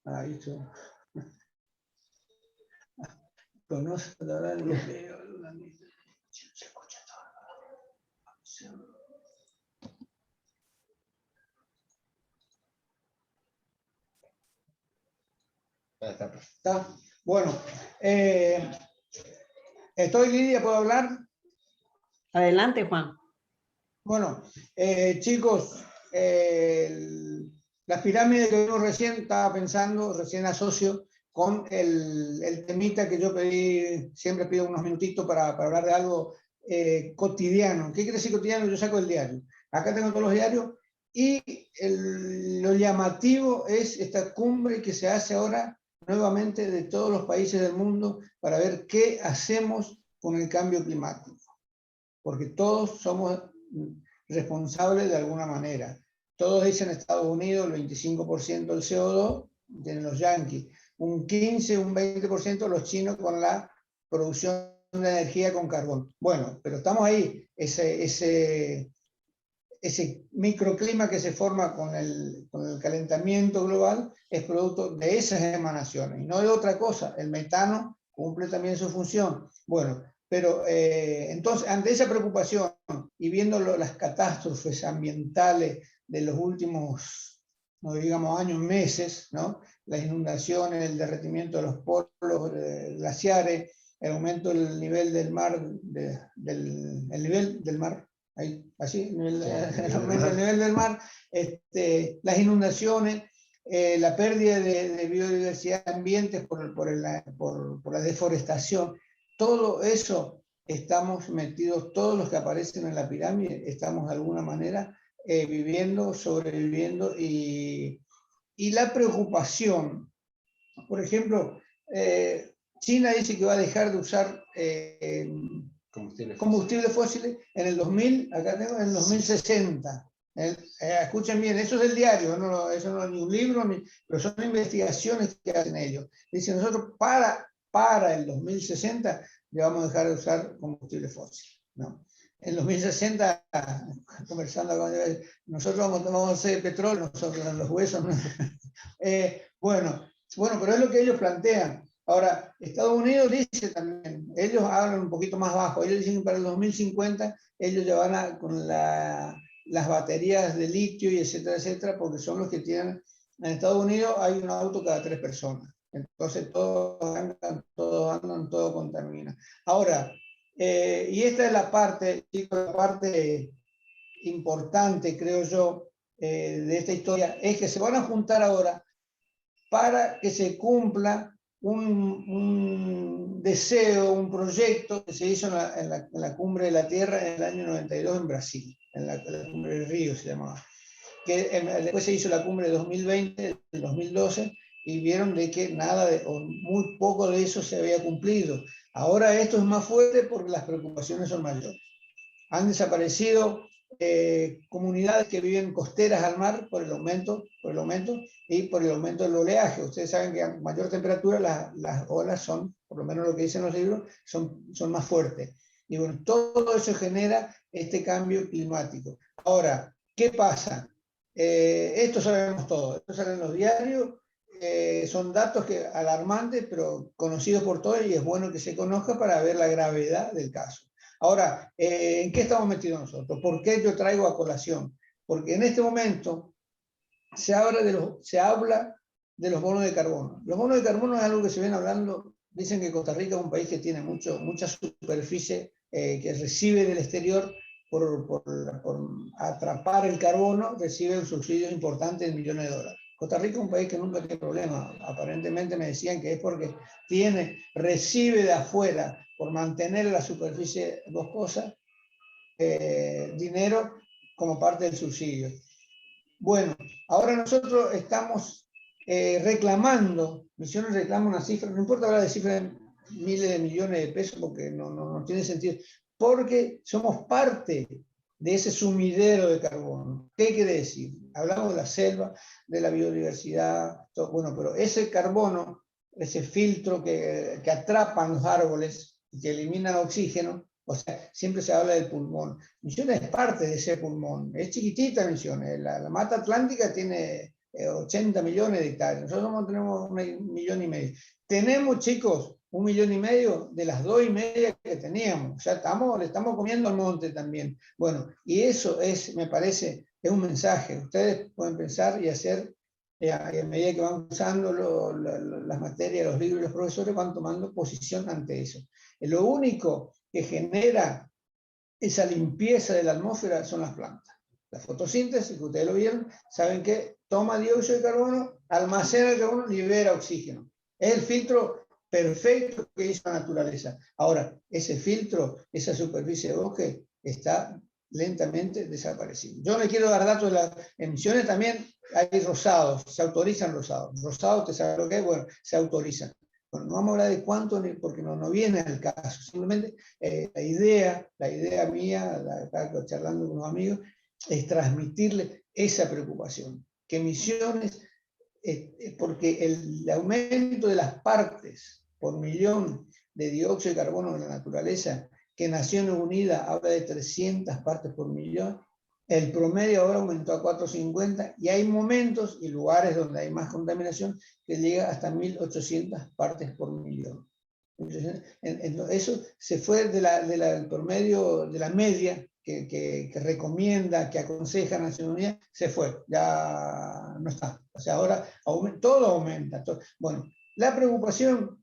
Ahí estoy. Conoce la verdad el video. Se escucha todo. ¿Está? Bueno, ¿estoy, Lidia? ¿Puedo hablar? Adelante, Juan. Bueno, chicos, las pirámides que vimos recién, estaba pensando, recién asocio con el temita que yo pedí, siempre pido unos minutitos para hablar de algo cotidiano. ¿Qué quiere decir cotidiano? Yo saco el diario. Acá tengo todos los diarios y lo llamativo es esta cumbre que se hace ahora nuevamente de todos los países del mundo para ver qué hacemos con el cambio climático. Porque todos somos responsables de alguna manera. Todos dicen Estados Unidos, el 25% del CO2 tienen los yanquis, un 15, un 20% los chinos con la producción de energía con carbón. Bueno, pero estamos ahí, ese microclima que se forma con el calentamiento global es producto de esas emanaciones y no de otra cosa. El metano cumple también su función. Bueno, pero entonces, ante esa preocupación y viendo las catástrofes ambientales de los últimos, no digamos años, meses, ¿no? Las inundaciones, el derretimiento de los polos glaciares, el aumento del nivel del mar, el nivel del mar, ahí, así, el aumento del nivel del mar, las inundaciones, la pérdida de biodiversidad de ambientes por la deforestación. Todo eso estamos metidos, todos los que aparecen en la pirámide, estamos de alguna manera viviendo, sobreviviendo y la preocupación, por ejemplo, China dice que va a dejar de usar combustibles fósiles en el 2000, acá tengo, en el 2060. Escuchen bien, eso es del diario, eso no es ni un libro, pero son investigaciones que hacen ellos. Dicen, nosotros para el 2060 ya vamos a dejar de usar combustible fósil, ¿no? En 2060, conversando con nosotros vamos a hacer petróleo, nosotros en los huesos. ¿No? Bueno, pero es lo que ellos plantean. Ahora, Estados Unidos dice también, ellos hablan un poquito más bajo, ellos dicen que para el 2050 ellos ya van con las baterías de litio y etcétera, porque son los que tienen, en Estados Unidos hay un auto cada 3 personas. Entonces todos andan, todo contamina. Ahora, y esta es la parte importante, creo yo, de esta historia, es que se van a juntar ahora para que se cumpla un deseo, un proyecto que se hizo en la Cumbre de la Tierra en el año 92 en Brasil, en la Cumbre del Río se llamaba. Después se hizo la Cumbre de 2020, del 2012, y vieron de que nada, o muy poco de eso se había cumplido. Ahora esto es más fuerte porque las preocupaciones son mayores. Han desaparecido comunidades que viven costeras al mar por el aumento y por el aumento del oleaje. Ustedes saben que a mayor temperatura las olas son, por lo menos lo que dicen los libros, son más fuertes. Y bueno, todo eso genera este cambio climático. Ahora, ¿qué pasa? Esto sabemos todo, esto sale en los diarios, son datos alarmantes, pero conocidos por todos y es bueno que se conozca para ver la gravedad del caso. Ahora, ¿en qué estamos metidos nosotros? ¿Por qué yo traigo a colación? Porque en este momento se habla de los bonos de carbono. Los bonos de carbono es algo que se viene hablando, dicen que Costa Rica es un país que tiene mucha superficie que recibe del exterior por atrapar el carbono, recibe un subsidio importante de millones de dólares. Costa Rica es un país que nunca tiene problema. Aparentemente me decían que es porque recibe de afuera, por mantener la superficie boscosa, dinero como parte del subsidio. Bueno, ahora nosotros estamos reclamando, Misiones reclama una cifra, no importa hablar de cifras de miles de millones de pesos porque no tiene sentido, porque somos parte de ese sumidero de carbono. ¿Qué quiere decir? Hablamos de la selva, de la biodiversidad, todo, bueno, pero ese carbono, ese filtro que atrapan los árboles y que eliminan oxígeno, o sea, siempre se habla del pulmón. Misiones es parte de ese pulmón, es chiquitita Misiones, la mata atlántica tiene 80 millones de hectáreas. Nosotros tenemos 1,5 millones. Tenemos, chicos, 1,5 millones de las 2,5 que teníamos. Ya le estamos comiendo al monte también. Bueno, y eso es, me parece, es un mensaje. Ustedes pueden pensar y hacer, a medida que van usando las materias, los libros y los profesores van tomando posición ante eso. Lo único que genera esa limpieza de la atmósfera son las plantas. La fotosíntesis, que ustedes lo vieron, saben que toma dióxido de carbono, almacena el carbono, libera oxígeno. Es el filtro perfecto que hizo la naturaleza. Ahora, ese filtro, esa superficie de bosque, está lentamente desapareciendo. Yo no le quiero dar datos de las emisiones, también hay rosados, se autorizan rosados. Rosados, ¿te sabes lo que es? Bueno, se autorizan. Bueno, no vamos a hablar de cuánto, porque no viene al caso. Simplemente la idea mía, acá charlando con unos amigos, es transmitirle esa preocupación. Que emisiones, porque el aumento de las partes por millón de dióxido de carbono en la naturaleza, que Naciones Unidas habla de 300 partes por millón, el promedio ahora aumentó a 450 y hay momentos y lugares donde hay más contaminación que llega hasta 1.800 partes por millón. Eso se fue del promedio, de la media que recomienda, que aconseja Naciones Unidas, se fue, ya no está. O sea, ahora todo aumenta. Bueno, la preocupación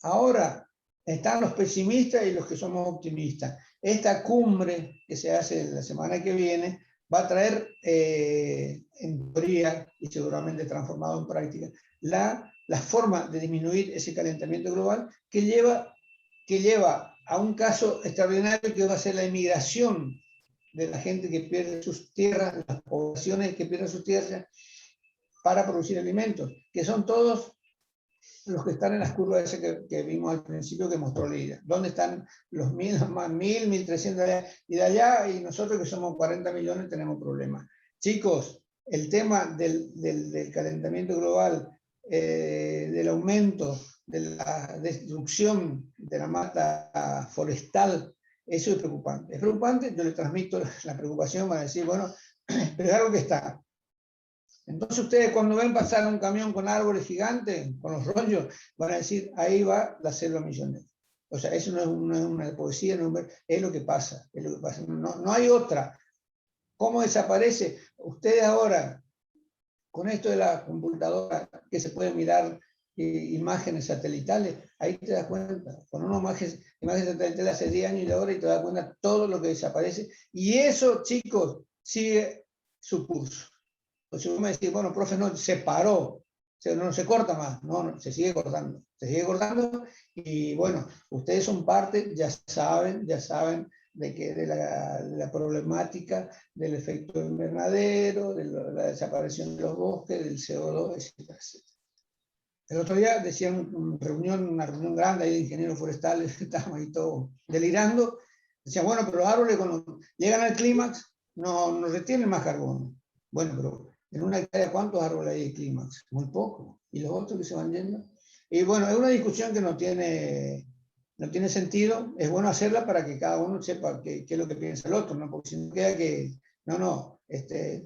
ahora están los pesimistas y los que somos optimistas. Esta cumbre que se hace la semana que viene va a traer, en teoría, y seguramente transformado en práctica, la forma de disminuir ese calentamiento global que lleva a un caso extraordinario que va a ser la emigración de la gente que pierde sus tierras, las poblaciones que pierden sus tierras para producir alimentos, que son todos los que están en las curvas ese que vimos al principio que mostró Lidia. ¿Dónde están los 1.300 y de allá? Y nosotros que somos 40 millones tenemos problemas. Chicos, el tema del calentamiento global, del aumento, de la destrucción de la mata forestal, eso es preocupante. Es preocupante, yo le transmito la preocupación para decir, bueno, pero es algo que está. Entonces ustedes cuando ven pasar un camión con árboles gigantes, con los rollos, van a decir, ahí va la selva misionera. O sea, eso no es una poesía, es lo que pasa. Es lo que pasa. No hay otra. ¿Cómo desaparece? Ustedes ahora, con esto de la computadora, que se puede mirar imágenes satelitales, ahí te das cuenta. Con unas imágenes satelitales hace 10 años y ahora y te das cuenta todo lo que desaparece. Y eso, chicos, sigue su curso. Entonces uno me decía, bueno, profe, no, se paró, no se corta más, no, se sigue cortando y bueno, ustedes son parte, ya saben de la problemática del efecto invernadero, de la desaparición de los bosques, del CO2, etcétera, etcétera. El otro día decían una reunión grande ahí de ingenieros forestales, estábamos ahí todos delirando, decían, bueno, pero los árboles cuando llegan al clímax no retienen más carbono. Bueno, pero en una hectárea, ¿cuántos árboles hay de clímax? Muy poco. ¿Y los otros que se van yendo? Y bueno, es una discusión que no tiene sentido. Es bueno hacerla para que cada uno sepa qué es lo que piensa el otro, ¿no? Porque si no queda que,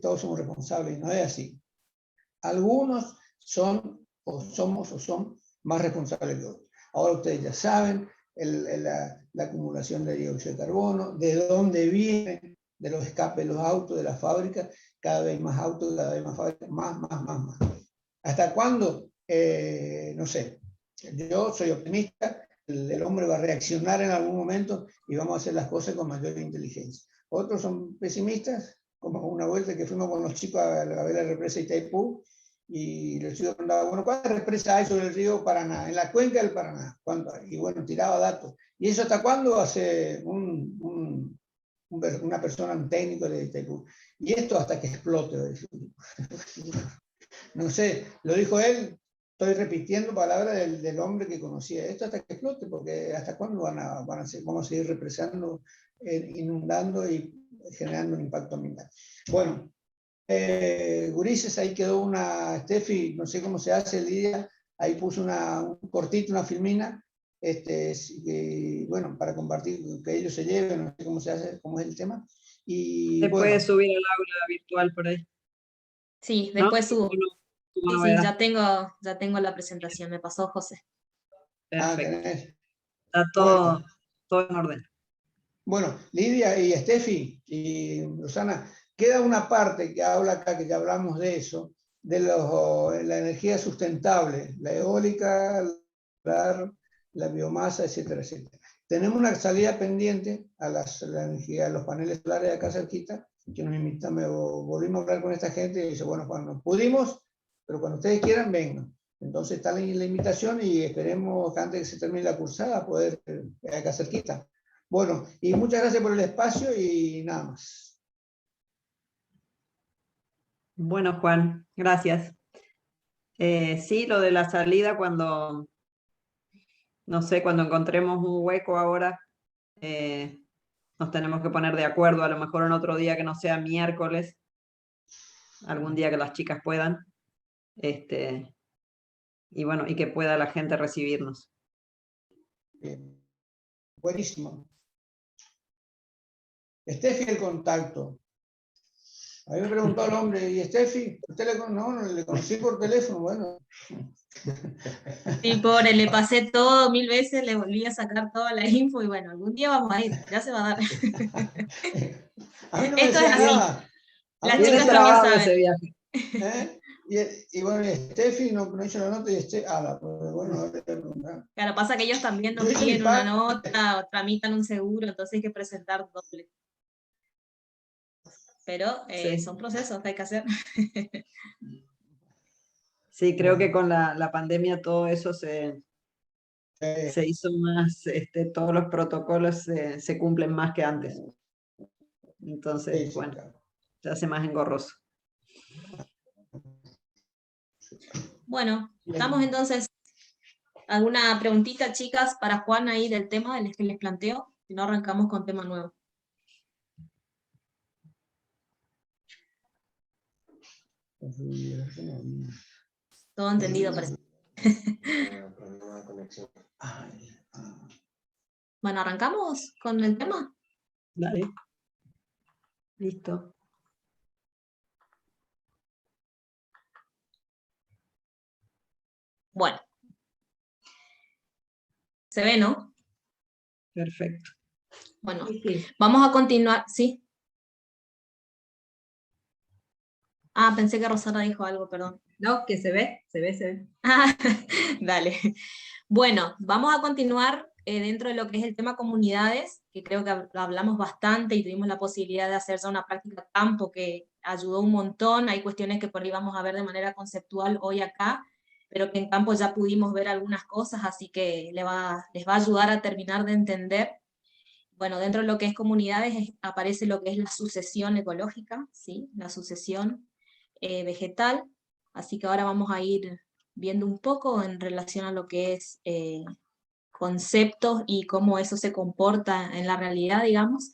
todos somos responsables. No es así. Algunos son más responsables que otros. Ahora ustedes ya saben la acumulación de dióxido de carbono, de dónde viene, de los escapes de los autos, de las fábricas, cada vez más autos, cada vez más fábricas, más. ¿Hasta cuándo? No sé. Yo soy optimista, el hombre va a reaccionar en algún momento y vamos a hacer las cosas con mayor inteligencia. Otros son pesimistas, como una vuelta que fuimos con los chicos a ver la represa Itaipú, y los chicos preguntaban, bueno, ¿cuántas represas hay sobre el río Paraná? En la cuenca del Paraná, ¿cuánto hay? Y bueno, tiraba datos. ¿Y eso hasta cuándo? Hace una persona, un técnico de Itaipú. Y esto hasta que explote. No sé, lo dijo él, estoy repitiendo palabras del hombre que conocía. Esto hasta que explote, porque hasta cuándo vamos a seguir represando, inundando y generando un impacto ambiental. Bueno, gurises, ahí quedó una, Steffi, no sé cómo se hace, Lidia, ahí puso un cortito, una filmina, bueno, para compartir, que ellos se lleven, no sé cómo se hace, cómo es el tema. Y Se bueno, puede subir al aula virtual por ahí. Sí, después ¿no? subo. como Sí, novedad. ya tengo la presentación, me pasó José. Perfecto. Tenés. Está todo, Bueno. todo en orden. Bueno, Lidia y Steffi y Rosana, queda una parte que habla acá, que ya hablamos de eso, de la energía sustentable, la eólica, la biomasa, etcétera, etcétera. Tenemos una salida pendiente a la energía, a los paneles solares de acá cerquita, que nos volvimos a hablar con esta gente y dice, bueno, cuando pudimos, pero cuando ustedes quieran, vengan. Entonces está la invitación y esperemos que antes de que se termine la cursada poder acá cerquita. Bueno, y muchas gracias por el espacio y nada más. Bueno, Juan, gracias. Sí, lo de la salida cuando, no sé, cuando encontremos un hueco ahora, nos tenemos que poner de acuerdo, a lo mejor en otro día que no sea miércoles, algún día que las chicas puedan, y bueno, y que pueda la gente recibirnos. Buenísimo. Steffi, el contacto. A mí me preguntó el hombre, ¿y Steffi? ¿Usted no, le conocí por teléfono? Bueno. Sí, pobre, le pasé todo 1000 veces, le volví a sacar toda la info y bueno, algún día vamos a ir, ya se va a dar. A mí no me Esto es decía así. nada. Las Viene chicas también trabado ese saben. viaje. Y bueno, Steffi no hizo la nota y bueno, Claro, pasa que ellos también nos yo hice mi piden una parte. nota o tramitan un seguro, entonces hay que presentar doble. Pero Sí. son procesos que hay que hacer. Sí, creo que con la pandemia todo eso se hizo más, todos los protocolos se cumplen más que antes. Entonces, Sí, bueno, claro. se hace más engorroso. Bueno, estamos entonces. ¿Alguna preguntita, chicas, para Juan ahí del tema del que les planteo? Si no, arrancamos con tema nuevo. Todo entendido, parece. Bueno, ¿arrancamos con el tema? Dale. Listo. Bueno. ¿Se ve, no? Perfecto. Bueno, Sí. vamos a continuar. ¿Sí? Ah, pensé que Rosana dijo algo, perdón. No, que se ve, se ve. Ah, dale. Bueno, vamos a continuar dentro de lo que es el tema comunidades, que creo que hablamos bastante y tuvimos la posibilidad de hacer ya una práctica campo que ayudó un montón. Hay cuestiones que por ahí vamos a ver de manera conceptual hoy acá, pero que en campo ya pudimos ver algunas cosas, así que les va a ayudar a terminar de entender. Bueno, dentro de lo que es comunidades aparece lo que es la sucesión ecológica, ¿sí? La sucesión vegetal, así que ahora vamos a ir viendo un poco en relación a lo que es conceptos y cómo eso se comporta en la realidad, digamos.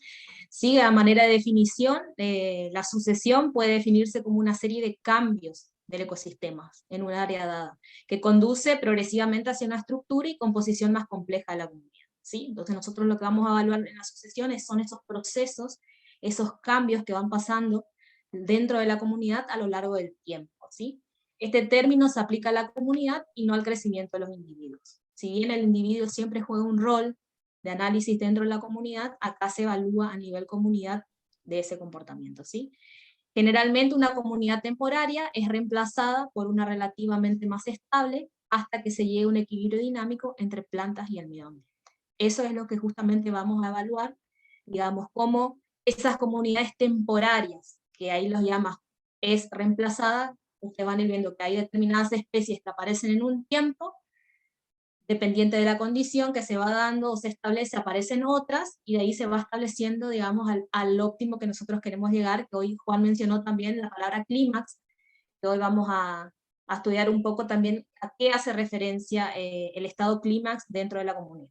Sí, a manera de definición, la sucesión puede definirse como una serie de cambios del ecosistema en un área dada, que conduce progresivamente hacia una estructura y composición más compleja de la comunidad. ¿Sí? Entonces nosotros lo que vamos a evaluar en las sucesiones son esos procesos, esos cambios que van pasando dentro de la comunidad a lo largo del tiempo. ¿Sí? Este término se aplica a la comunidad y no al crecimiento de los individuos. Si bien el individuo siempre juega un rol de análisis dentro de la comunidad, acá se evalúa a nivel comunidad de ese comportamiento, ¿sí? Generalmente una comunidad temporaria es reemplazada por una relativamente más estable hasta que se llegue a un equilibrio dinámico entre plantas y el medio ambiente. Eso es lo que justamente vamos a evaluar, digamos, cómo esas comunidades temporarias, que ahí los llamas, es reemplazada. Ustedes van a ir viendo que hay determinadas especies que aparecen en un tiempo, dependiente de la condición que se va dando o se establece, aparecen otras, y de ahí se va estableciendo, digamos, al óptimo que nosotros queremos llegar, que hoy Juan mencionó también la palabra clímax, que hoy vamos a estudiar un poco también a qué hace referencia el estado clímax dentro de la comunidad.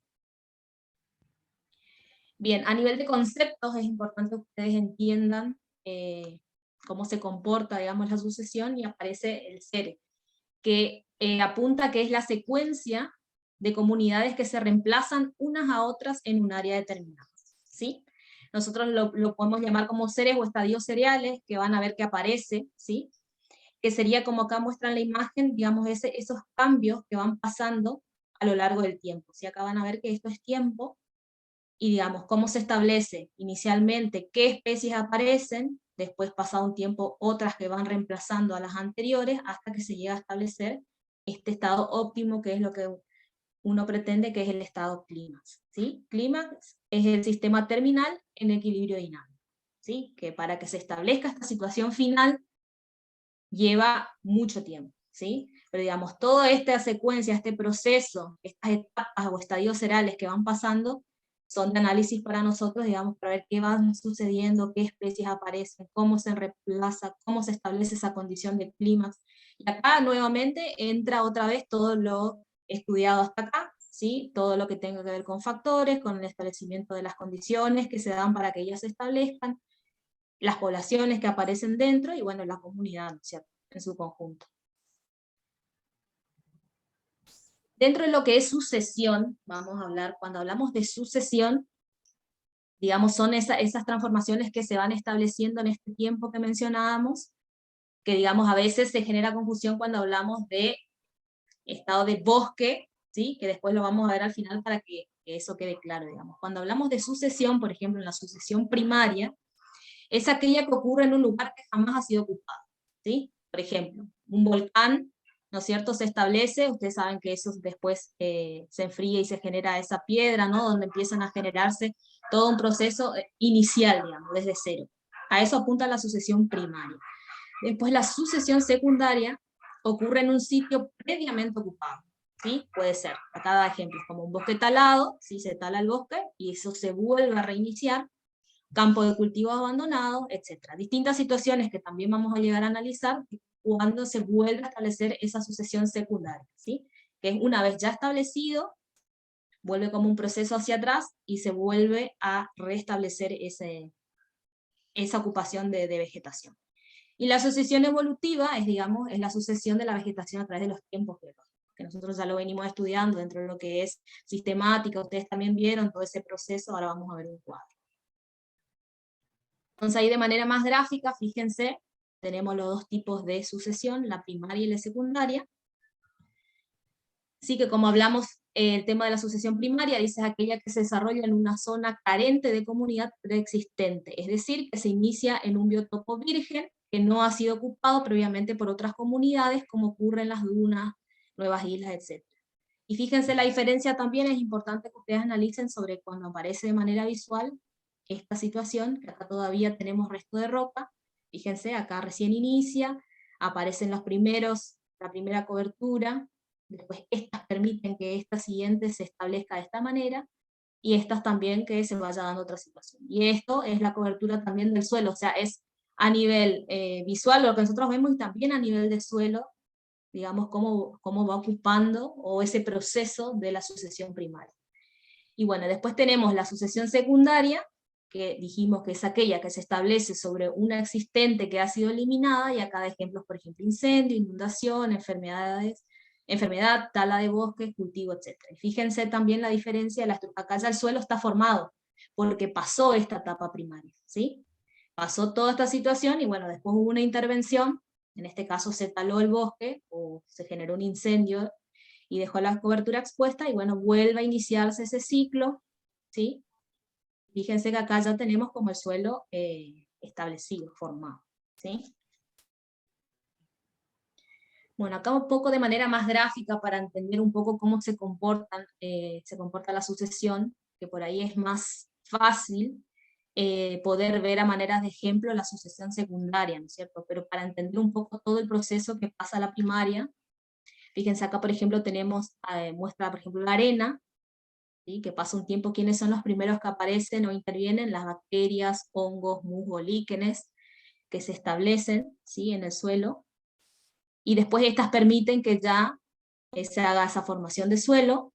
Bien, a nivel de conceptos es importante que ustedes entiendan cómo se comporta, digamos, la sucesión, y aparece el SERE, que apunta a que es la secuencia de comunidades que se reemplazan unas a otras en un área determinada, ¿sí? Nosotros lo podemos llamar como seres o estadios cereales, que van a ver que aparece, ¿sí? que sería como acá muestran la imagen, digamos, esos cambios que van pasando a lo largo del tiempo. ¿Sí? Acá van a ver que esto es tiempo, y digamos, cómo se establece inicialmente qué especies aparecen, después pasado un tiempo otras que van reemplazando a las anteriores, hasta que se llega a establecer este estado óptimo, que es lo que uno pretende, que es el estado clímax. ¿Sí? Clímax es el sistema terminal en equilibrio dinámico, ¿sí? Que para que se establezca esta situación final lleva mucho tiempo, ¿sí? Pero digamos, toda esta secuencia, este proceso, estas etapas o estadios serales que van pasando, son de análisis para nosotros, digamos, para ver qué va sucediendo, qué especies aparecen, cómo se reemplaza, cómo se establece esa condición de clímax. Y acá nuevamente entra otra vez todo lo estudiado hasta acá, ¿sí? Todo lo que tenga que ver con factores, con el establecimiento de las condiciones que se dan para que ellas se establezcan, las poblaciones que aparecen dentro y bueno, la comunidad, ¿no es cierto?, en su conjunto. Dentro de lo que es sucesión, vamos a hablar, cuando hablamos de sucesión, digamos, son esas transformaciones que se van estableciendo en este tiempo que mencionábamos, que digamos a veces se genera confusión cuando hablamos de estado de bosque, ¿sí? Que después lo vamos a ver al final para que eso quede claro, digamos. Cuando hablamos de sucesión, por ejemplo, en la sucesión primaria, es aquella que ocurre en un lugar que jamás ha sido ocupado, ¿sí? Por ejemplo, un volcán, ¿no es cierto?, se establece, ustedes saben que eso después se enfría y se genera esa piedra, ¿no?, donde empiezan a generarse todo un proceso inicial, digamos, desde cero. A eso apunta la sucesión primaria. Después la sucesión secundaria ocurre en un sitio previamente ocupado, ¿sí? Puede ser, a cada ejemplo, como un bosque talado, ¿sí? Se tala el bosque y eso se vuelve a reiniciar, campo de cultivos abandonados, etc. Distintas situaciones que también vamos a llegar a analizar cuando se vuelve a establecer esa sucesión secundaria, ¿sí? Que es una vez ya establecido, vuelve como un proceso hacia atrás y se vuelve a restablecer esa ocupación de vegetación. Y la sucesión evolutiva es, digamos, es la sucesión de la vegetación a través de los tiempos biológicos, que nosotros ya lo venimos estudiando dentro de lo que es sistemática, ustedes también vieron todo ese proceso, ahora vamos a ver un cuadro. Entonces ahí de manera más gráfica, fíjense, tenemos los dos tipos de sucesión, la primaria y la secundaria. Sí que como hablamos, el tema de la sucesión primaria, dice, es aquella que se desarrolla en una zona carente de comunidad preexistente, es decir, que se inicia en un biotopo virgen, que no ha sido ocupado previamente por otras comunidades, como ocurre en las dunas, nuevas islas, etc. Y fíjense, la diferencia también es importante que ustedes analicen sobre cuando aparece de manera visual esta situación, que acá todavía tenemos resto de roca, fíjense, acá recién inicia, aparecen la primera cobertura, después estas permiten que esta siguiente se establezca de esta manera, y estas también que se vaya dando otra situación. Y esto es la cobertura también del suelo, o sea, es a nivel visual lo que nosotros vemos, y también a nivel de suelo, digamos, cómo va ocupando, o ese proceso de la sucesión primaria. Y bueno, después tenemos la sucesión secundaria, que dijimos que es aquella que se establece sobre una existente que ha sido eliminada, y acá de ejemplos, por ejemplo, incendio, inundación, enfermedad, tala de bosques, cultivo, etc. Y fíjense también la diferencia, acá ya el suelo está formado, porque pasó esta etapa primaria, ¿sí? Pasó toda esta situación, y bueno, después hubo una intervención, en este caso se taló el bosque, o se generó un incendio, y dejó la cobertura expuesta, y bueno, vuelve a iniciarse ese ciclo, ¿sí? Fíjense que acá ya tenemos como el suelo establecido, formado, ¿sí? Bueno, acá un poco de manera más gráfica para entender un poco cómo se comporta la sucesión, que por ahí es más fácil poder ver a maneras de ejemplo la sucesión secundaria, ¿no es cierto? Pero para entender un poco todo el proceso que pasa a la primaria, fíjense acá por ejemplo tenemos, muestra por ejemplo la arena, ¿sí? Que pasa un tiempo, ¿quiénes son los primeros que aparecen o intervienen? Las bacterias, hongos, musgo, líquenes, que se establecen, ¿sí? En el suelo, y después estas permiten que ya se haga esa formación de suelo,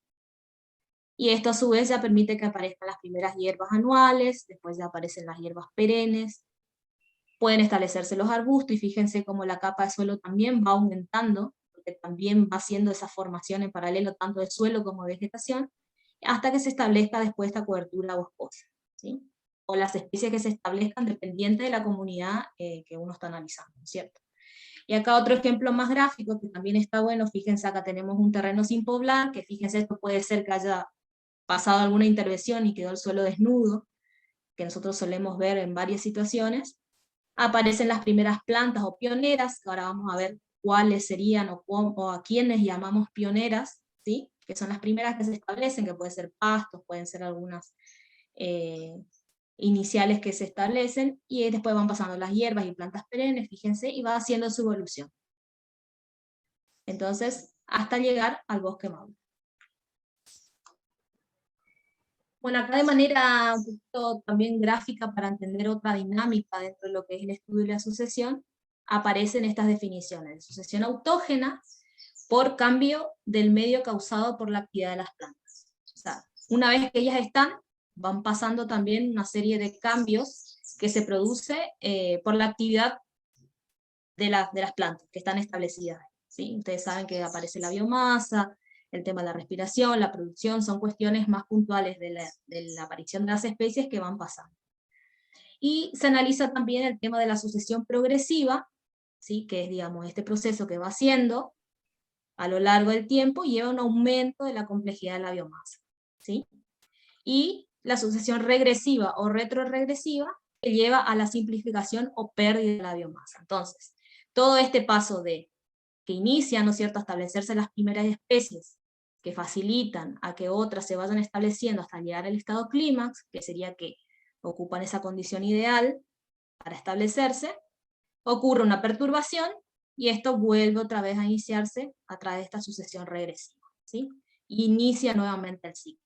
y esto a su vez ya permite que aparezcan las primeras hierbas anuales, después ya aparecen las hierbas perennes, pueden establecerse los arbustos, y fíjense cómo la capa de suelo también va aumentando, porque también va haciendo esa formación en paralelo tanto de suelo como de vegetación, hasta que se establezca después esta cobertura boscosa, ¿sí? O las especies que se establezcan dependiente de la comunidad que uno está analizando, ¿cierto? Y acá otro ejemplo más gráfico, que también está bueno, fíjense, acá tenemos un terreno sin poblar, que fíjense, esto puede ser que haya pasado alguna intervención y quedó el suelo desnudo, que nosotros solemos ver en varias situaciones. Aparecen las primeras plantas o pioneras, que ahora vamos a ver cuáles serían o a quiénes llamamos pioneras, ¿sí? Que son las primeras que se establecen, que pueden ser pastos, pueden ser algunas iniciales que se establecen, y después van pasando las hierbas y plantas perennes, fíjense, y va haciendo su evolución. Entonces, hasta llegar al bosque maduro. Bueno, acá de manera un poquito también gráfica para entender otra dinámica dentro de lo que es el estudio y la sucesión, aparecen estas definiciones de sucesión autógena por cambio del medio causado por la actividad de las plantas. O sea, una vez que ellas están, van pasando también una serie de cambios que se produce por la actividad de las plantas que están establecidas. ¿Sí? Ustedes saben que aparece la biomasa, el tema de la respiración, la producción, son cuestiones más puntuales de la aparición de las especies que van pasando. Y se analiza también el tema de la sucesión progresiva, ¿sí? Que es, digamos, este proceso que va haciendo a lo largo del tiempo y lleva a un aumento de la complejidad de la biomasa, ¿sí? Y la sucesión regresiva o retroregresiva, que lleva a la simplificación o pérdida de la biomasa. Entonces, todo este paso de que inicia, ¿no es cierto?, a establecerse las primeras especies, que facilitan a que otras se vayan estableciendo hasta llegar al estado clímax, que sería que ocupan esa condición ideal para establecerse, ocurre una perturbación, y esto vuelve otra vez a iniciarse a través de esta sucesión regresiva, ¿sí? Y inicia nuevamente el ciclo.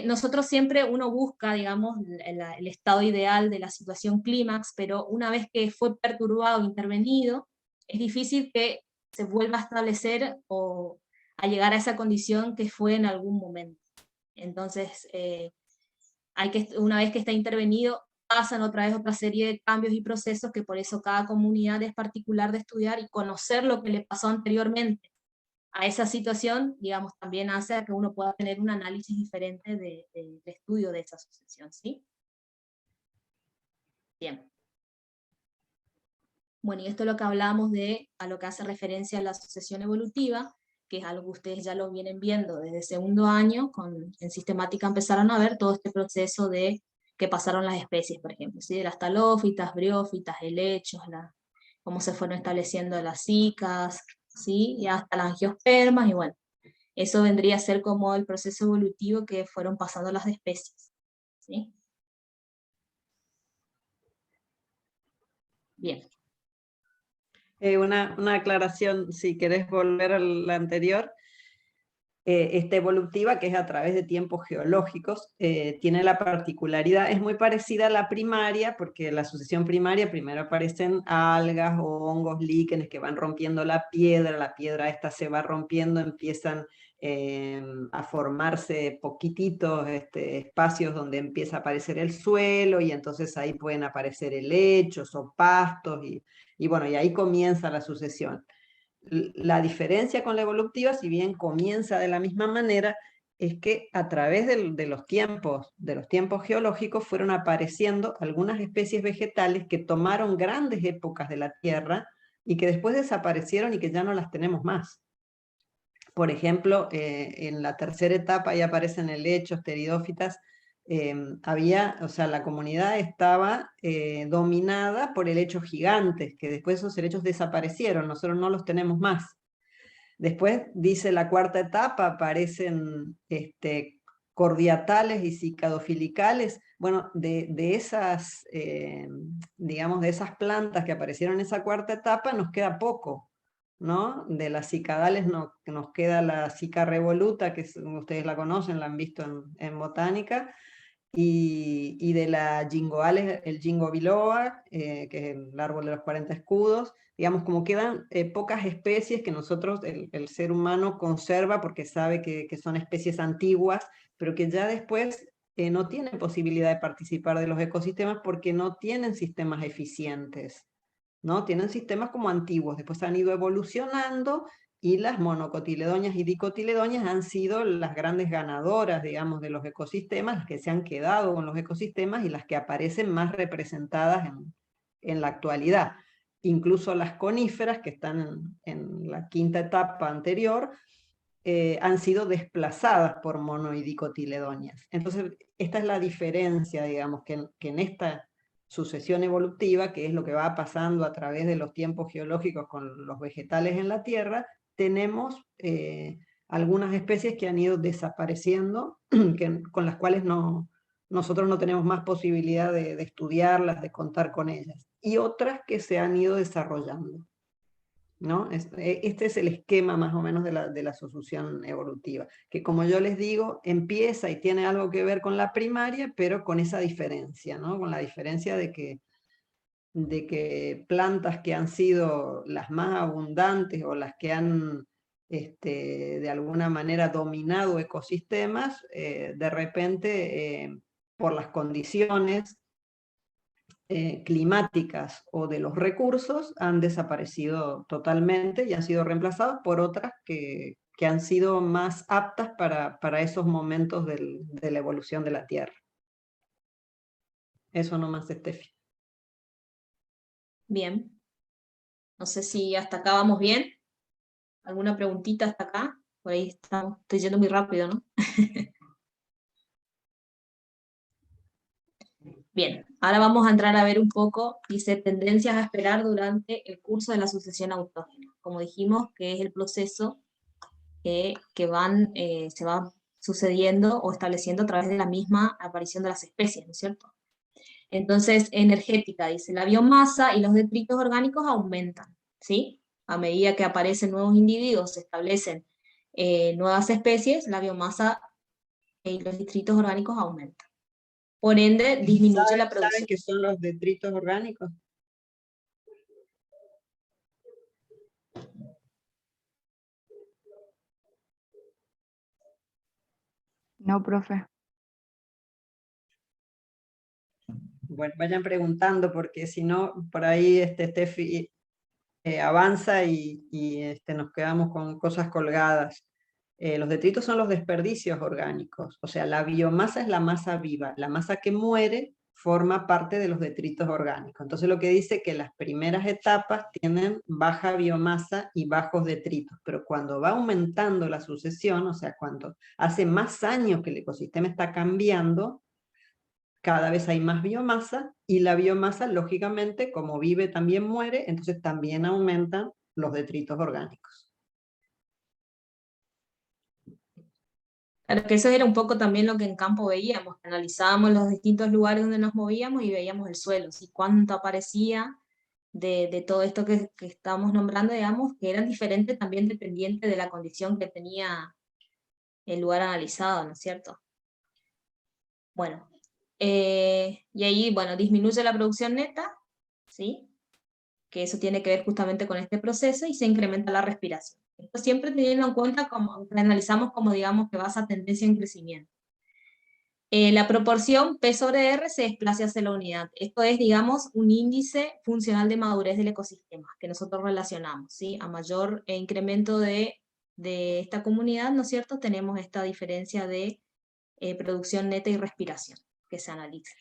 Nosotros siempre uno busca, digamos, el estado ideal de la situación clímax, pero una vez que fue perturbado, intervenido, es difícil que se vuelva a establecer o a llegar a esa condición que fue en algún momento. Entonces, una vez que está intervenido, pasan otra vez otra serie de cambios y procesos, que por eso cada comunidad es particular de estudiar, y conocer lo que le pasó anteriormente a esa situación, digamos, también hace a que uno pueda tener un análisis diferente de estudio de esa sucesión, ¿sí? Bien. Bueno, y esto es lo que hablamos a lo que hace referencia a la sucesión evolutiva, que es algo que ustedes ya lo vienen viendo desde segundo año, en sistemática empezaron a ver todo este proceso de que pasaron las especies, por ejemplo, ¿sí? De las talófitas, briófitas, helechos, cómo se fueron estableciendo las cicas, ¿sí? Y hasta las angiospermas, y bueno, eso vendría a ser como el proceso evolutivo que fueron pasando las especies, ¿sí? Bien. Una aclaración, si querés volver a la anterior. Esta evolutiva, que es a través de tiempos geológicos, tiene la particularidad, es muy parecida a la primaria, porque la sucesión primaria primero aparecen algas o hongos líquenes que van rompiendo la piedra esta se va rompiendo, empiezan a formarse poquititos espacios donde empieza a aparecer el suelo, y entonces ahí pueden aparecer helechos o pastos, y bueno, y ahí comienza la sucesión. La diferencia con la evolutiva, si bien comienza de la misma manera, es que a través de los tiempos geológicos fueron apareciendo algunas especies vegetales que tomaron grandes épocas de la Tierra y que después desaparecieron y que ya no las tenemos más. Por ejemplo, en la tercera etapa ya aparecen helechos, pteridófitas. O sea, la comunidad estaba dominada por helechos gigantes, que después esos helechos desaparecieron, nosotros no los tenemos más. Después, dice la cuarta etapa, aparecen cordiatales y cicadofilicales. Bueno, de esas, digamos, de esas plantas que aparecieron en esa cuarta etapa nos queda poco, ¿no? De las cicadales nos queda la cica revoluta, que ustedes la conocen, la han visto en botánica, y de la gingoales, el Ginkgo biloba, que es el árbol de los 40 escudos. Digamos, como quedan pocas especies que nosotros, el ser humano, conserva porque sabe que son especies antiguas, pero que ya después no tienen posibilidad de participar de los ecosistemas porque no tienen sistemas eficientes, ¿no? Tienen sistemas como antiguos, después han ido evolucionando, y las monocotiledoñas y dicotiledoñas han sido las grandes ganadoras, digamos, de los ecosistemas, las que se han quedado con los ecosistemas y las que aparecen más representadas en la actualidad. incluso las coníferas que están en la quinta etapa anterior, han sido desplazadas por monoidicotiledonias. Entonces, esta es la diferencia, digamos, que en esta sucesión evolutiva, que es lo que va pasando a través de los tiempos geológicos con los vegetales en la Tierra, tenemos algunas especies que han ido desapareciendo, con las cuales nosotros no tenemos más posibilidad de estudiarlas, de contar con ellas, y otras que se han ido desarrollando, ¿no? Este es el esquema más o menos de la sucesión evolutiva, que como yo les digo, empieza y tiene algo que ver con la primaria, pero con esa diferencia, ¿no? Con la diferencia de que plantas que han sido las más abundantes o las que han de alguna manera dominado ecosistemas, de repente por las condiciones climáticas o de los recursos han desaparecido totalmente y han sido reemplazados por otras que han sido más aptas para esos momentos de la evolución de la Tierra. Eso nomás, Steffi. Bien. No sé si hasta acá vamos bien. ¿Alguna preguntita hasta acá? Por ahí estoy yendo muy rápido, ¿no? Bien, ahora vamos a entrar a ver un poco, dice, tendencias a esperar durante el curso de la sucesión autógena. Como dijimos, que es el proceso que se va sucediendo o estableciendo a través de la misma aparición de las especies, ¿no es cierto? Entonces, energética, dice, la biomasa y los detritos orgánicos aumentan, ¿sí? A medida que aparecen nuevos individuos, se establecen nuevas especies, la biomasa y los detritos orgánicos aumentan. Por ende, disminuye la producción. ¿Saben qué son los detritos orgánicos? No, profe. Bueno, vayan preguntando, porque si no, por ahí Steffi avanza y nos quedamos con cosas colgadas. Los detritos son los desperdicios orgánicos, o sea, la biomasa es la masa viva, la masa que muere forma parte de los detritos orgánicos. Entonces lo que dice que las primeras etapas tienen baja biomasa y bajos detritos, pero cuando va aumentando la sucesión, o sea, cuando hace más años que el ecosistema está cambiando, cada vez hay más biomasa, y la biomasa, lógicamente, como vive también muere, entonces también aumentan los detritos orgánicos. Claro que eso era un poco también lo que en campo veíamos, que analizábamos los distintos lugares donde nos movíamos y veíamos el suelo, ¿sí? Cuánto aparecía de todo esto que estamos nombrando, digamos, que eran diferentes también dependiente de la condición que tenía el lugar analizado, ¿no es cierto? Bueno, y ahí, bueno, disminuye la producción neta, ¿sí? Que eso tiene que ver justamente con este proceso, y se incrementa la respiración. Esto siempre teniendo en cuenta, como analizamos como, digamos, que va esa tendencia en crecimiento. La proporción P sobre R se desplaza hacia la unidad. Esto es, digamos, un índice funcional de madurez del ecosistema que nosotros relacionamos, ¿sí? A mayor incremento de esta comunidad, ¿no es cierto?, tenemos esta diferencia de producción neta y respiración que se analiza.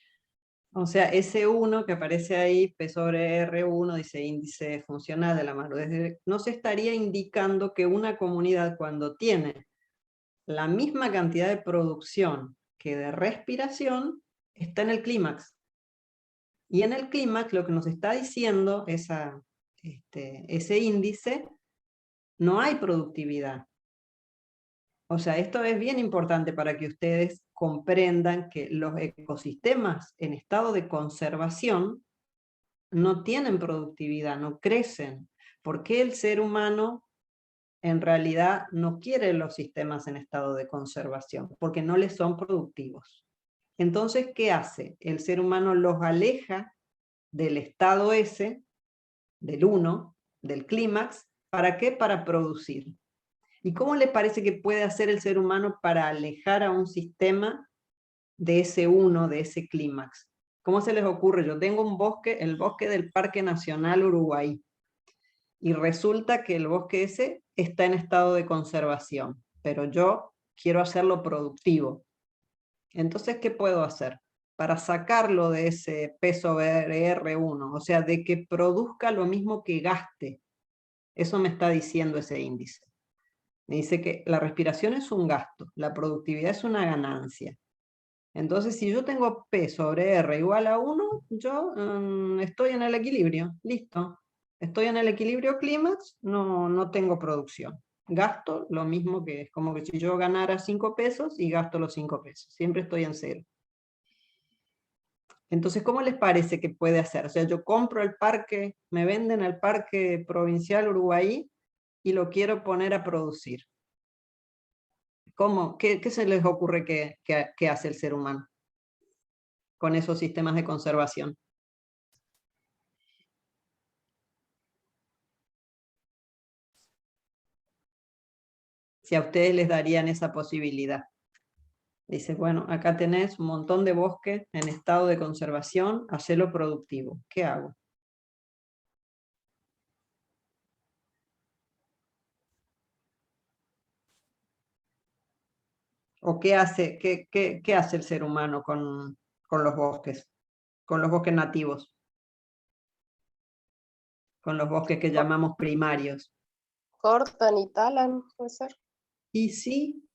O sea, S1 que aparece ahí, P sobre R1, dice índice funcional de la madurez, no se estaría indicando que una comunidad, cuando tiene la misma cantidad de producción que de respiración, está en el clímax. Y en el clímax lo que nos está diciendo ese índice, no hay productividad. O sea, esto es bien importante para que ustedes comprendan que los ecosistemas en estado de conservación no tienen productividad, no crecen. ¿Por qué el ser humano en realidad no quiere los sistemas en estado de conservación? Porque no les son productivos. Entonces, ¿qué hace? El ser humano los aleja del estado S, del 1, del clímax. ¿Para qué? Para producir. ¿Y cómo le parece que puede hacer el ser humano para alejar a un sistema de ese 1, de ese clímax? ¿Cómo se les ocurre? Yo tengo un bosque, el bosque del Parque Nacional Uruguay, y resulta que el bosque ese está en estado de conservación, pero yo quiero hacerlo productivo. Entonces, ¿qué puedo hacer? para sacarlo de ese P sobre R1, o sea, de que produzca lo mismo que gaste. Eso me está diciendo ese índice. Me dice que la respiración es un gasto, la productividad es una ganancia. Entonces, si yo tengo P sobre R igual a 1, yo estoy en el equilibrio, listo. Estoy en el equilibrio clímax, no tengo producción. Gasto lo mismo que es como que si yo ganara 5 pesos y gasto los 5 pesos. Siempre estoy en cero. Entonces, ¿cómo les parece que puede hacer? O sea, yo compro el parque, me venden el parque provincial Uruguay y lo quiero poner a producir. ¿Cómo? ¿Qué se les ocurre que hace el ser humano con esos sistemas de conservación? Si a ustedes les darían esa posibilidad. Dice, bueno, acá tenés un montón de bosque en estado de conservación, hacelo productivo. ¿Qué hago? ¿O qué hace, qué hace el ser humano con los bosques? Con los bosques nativos. Con los bosques que llamamos primarios. Cortan y talan, puede ser. Y sí,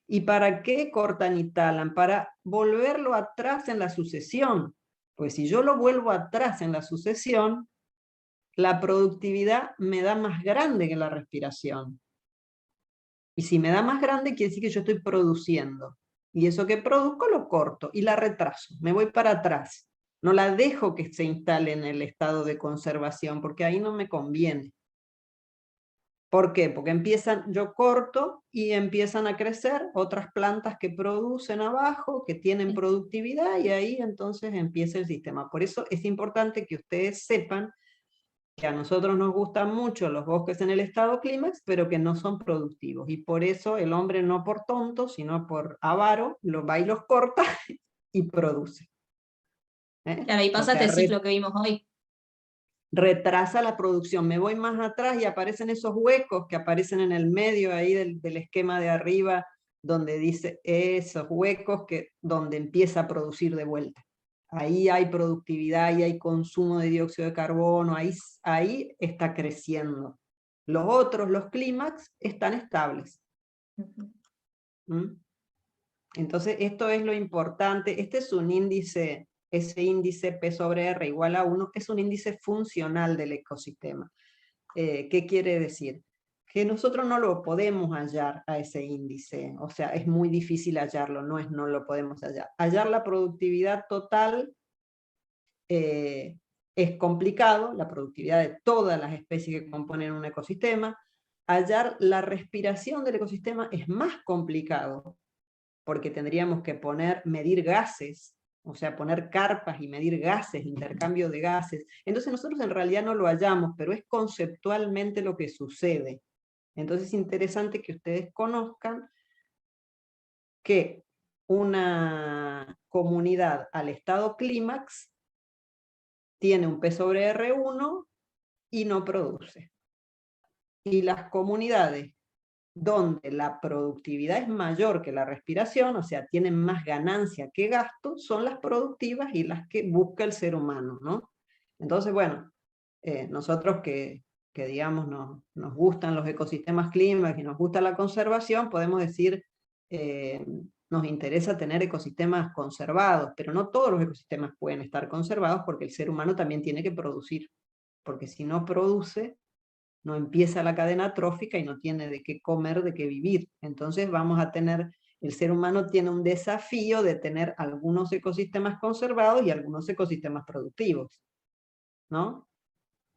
¿y para qué cortan y talan? Para volverlo atrás en la sucesión. Pues si yo lo vuelvo atrás en la sucesión, la productividad me da más grande que la respiración. Y si me da más grande, quiere decir que yo estoy produciendo. Y eso que produzco lo corto y la retraso. Me voy para atrás. No la dejo que se instale en el estado de conservación, porque ahí no me conviene. ¿Por qué? Porque yo corto y empiezan a crecer otras plantas que producen abajo, que tienen productividad, y ahí entonces empieza el sistema. Por eso es importante que ustedes sepan que a nosotros nos gustan mucho los bosques en el estado clímax, pero que no son productivos. Y por eso el hombre, no por tonto, sino por avaro, los va y los corta y produce. Claro, ahí pasa este ciclo que vimos hoy. Retrasa la producción. Me voy más atrás y aparecen esos huecos que aparecen en el medio ahí del esquema de arriba, donde dice esos huecos donde empieza a producir de vuelta. Ahí hay productividad, ahí hay consumo de dióxido de carbono, ahí está creciendo. Los otros, los clímax, están estables. ¿Mm? Entonces, esto es lo importante. Este es un índice, ese índice P sobre R igual a 1, es un índice funcional del ecosistema. ¿Qué quiere decir? Que nosotros no lo podemos hallar a ese índice, o sea, es muy difícil hallarlo, no lo podemos hallar. Hallar la productividad total es complicado, la productividad de todas las especies que componen un ecosistema. Hallar la respiración del ecosistema es más complicado, porque tendríamos que medir gases, o sea, poner carpas y medir gases, intercambio de gases. Entonces nosotros en realidad no lo hallamos, pero es conceptualmente lo que sucede. Entonces es interesante que ustedes conozcan que una comunidad al estado clímax tiene un P sobre R1 y no produce. Y las comunidades donde la productividad es mayor que la respiración, o sea, tienen más ganancia que gasto, son las productivas y las que busca el ser humano, ¿no? Entonces, bueno, nosotros que digamos nos gustan los ecosistemas clímax y nos gusta la conservación, podemos decir, nos interesa tener ecosistemas conservados, pero no todos los ecosistemas pueden estar conservados porque el ser humano también tiene que producir, porque si no produce, no empieza la cadena trófica y no tiene de qué comer, de qué vivir. Entonces el ser humano tiene un desafío de tener algunos ecosistemas conservados y algunos ecosistemas productivos, ¿no?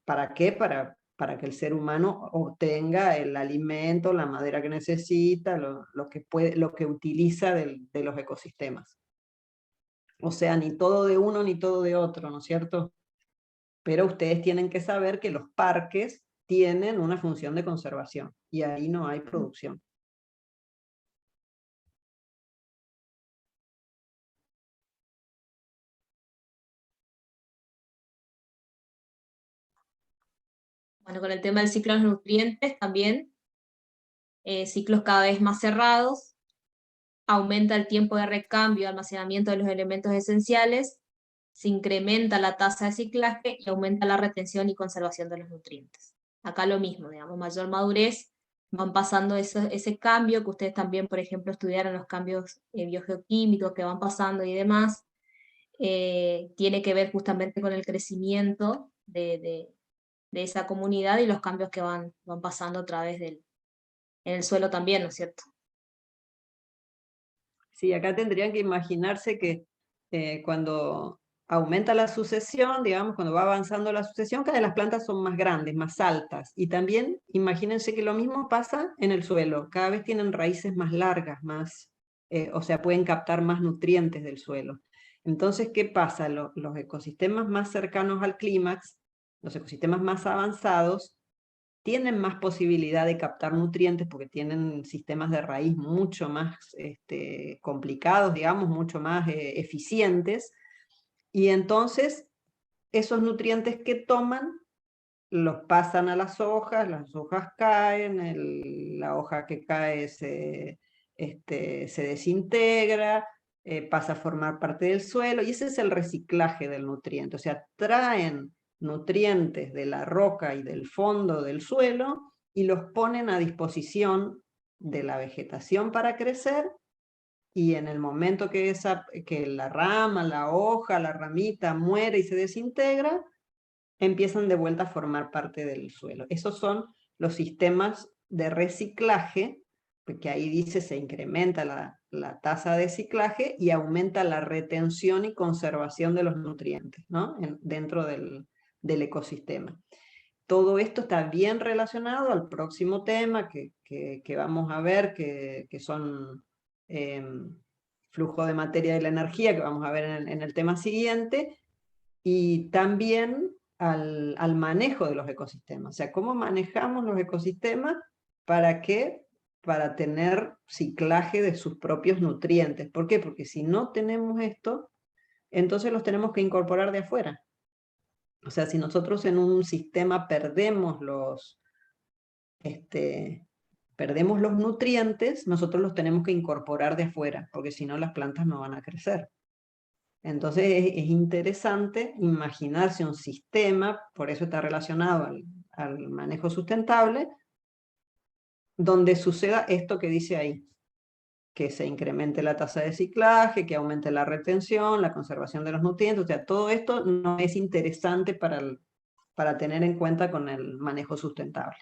¿Para qué? Para que el ser humano obtenga el alimento, la madera que necesita, lo que utiliza de los ecosistemas. O sea, ni todo de uno ni todo de otro, ¿no es cierto? Pero ustedes tienen que saber que los parques tienen una función de conservación y ahí no hay producción. Bueno, con el tema del ciclo de los nutrientes también, ciclos cada vez más cerrados, aumenta el tiempo de recambio y almacenamiento de los elementos esenciales, se incrementa la tasa de ciclaje y aumenta la retención y conservación de los nutrientes. Acá lo mismo, digamos, mayor madurez, van pasando ese cambio, que ustedes también, por ejemplo, estudiaron los cambios biogeoquímicos que van pasando y demás, tiene que ver justamente con el crecimiento de esa comunidad y los cambios que van pasando a través en el suelo también, ¿no es cierto? Sí, acá tendrían que imaginarse que cuando aumenta la sucesión, digamos, cuando va avanzando la sucesión, cada vez las plantas son más grandes, más altas. Y también imagínense que lo mismo pasa en el suelo. Cada vez tienen raíces más largas, más, o sea, pueden captar más nutrientes del suelo. Entonces, ¿qué pasa? Los ecosistemas más cercanos al clímax, los ecosistemas más avanzados, tienen más posibilidad de captar nutrientes porque tienen sistemas de raíz mucho más complicados, digamos, mucho más eficientes, y entonces esos nutrientes que toman los pasan a las hojas caen, la hoja que cae se desintegra, pasa a formar parte del suelo, y ese es el reciclaje del nutriente, o sea, traen nutrientes de la roca y del fondo del suelo y los ponen a disposición de la vegetación para crecer, y en el momento que la rama, la hoja, la ramita muere y se desintegra, empiezan de vuelta a formar parte del suelo. Esos son los sistemas de reciclaje, porque ahí dice se incrementa la tasa de ciclaje y aumenta la retención y conservación de los nutrientes, ¿no? Dentro del ecosistema. Todo esto está bien relacionado al próximo tema que vamos a ver, que son flujo de materia de la energía, que vamos a ver en el tema siguiente, y también al manejo de los ecosistemas. O sea, cómo manejamos los ecosistemas para qué, para tener ciclaje de sus propios nutrientes. ¿Por qué? Porque si no tenemos esto, entonces los tenemos que incorporar de afuera. O sea, si nosotros en un sistema perdemos perdemos los nutrientes, nosotros los tenemos que incorporar de afuera, porque si no las plantas no van a crecer. Entonces es interesante imaginarse un sistema, por eso está relacionado al manejo sustentable, donde suceda esto que dice ahí, que se incremente la tasa de ciclaje, que aumente la retención, la conservación de los nutrientes. O sea, todo esto no es interesante para tener en cuenta con el manejo sustentable.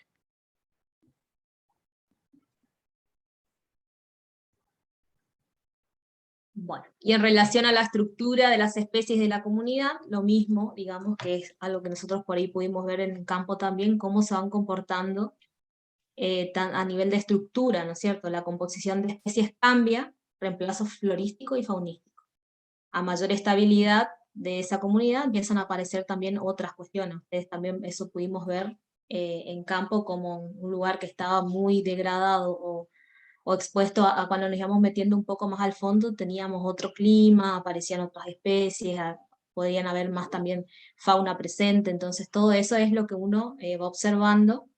Bueno, y en relación a la estructura de las especies de la comunidad, lo mismo, digamos, que es algo que nosotros por ahí pudimos ver en el campo también, cómo se van comportando a nivel de estructura, ¿no es cierto? La composición de especies cambia, reemplazo florístico y faunístico. A mayor estabilidad de esa comunidad empiezan a aparecer también otras cuestiones. Ustedes también eso pudimos ver en campo como un lugar que estaba muy degradado o expuesto a cuando nos íbamos metiendo un poco más al fondo, teníamos otro clima, aparecían otras especies, podían haber más también fauna presente, entonces todo eso es lo que uno va observando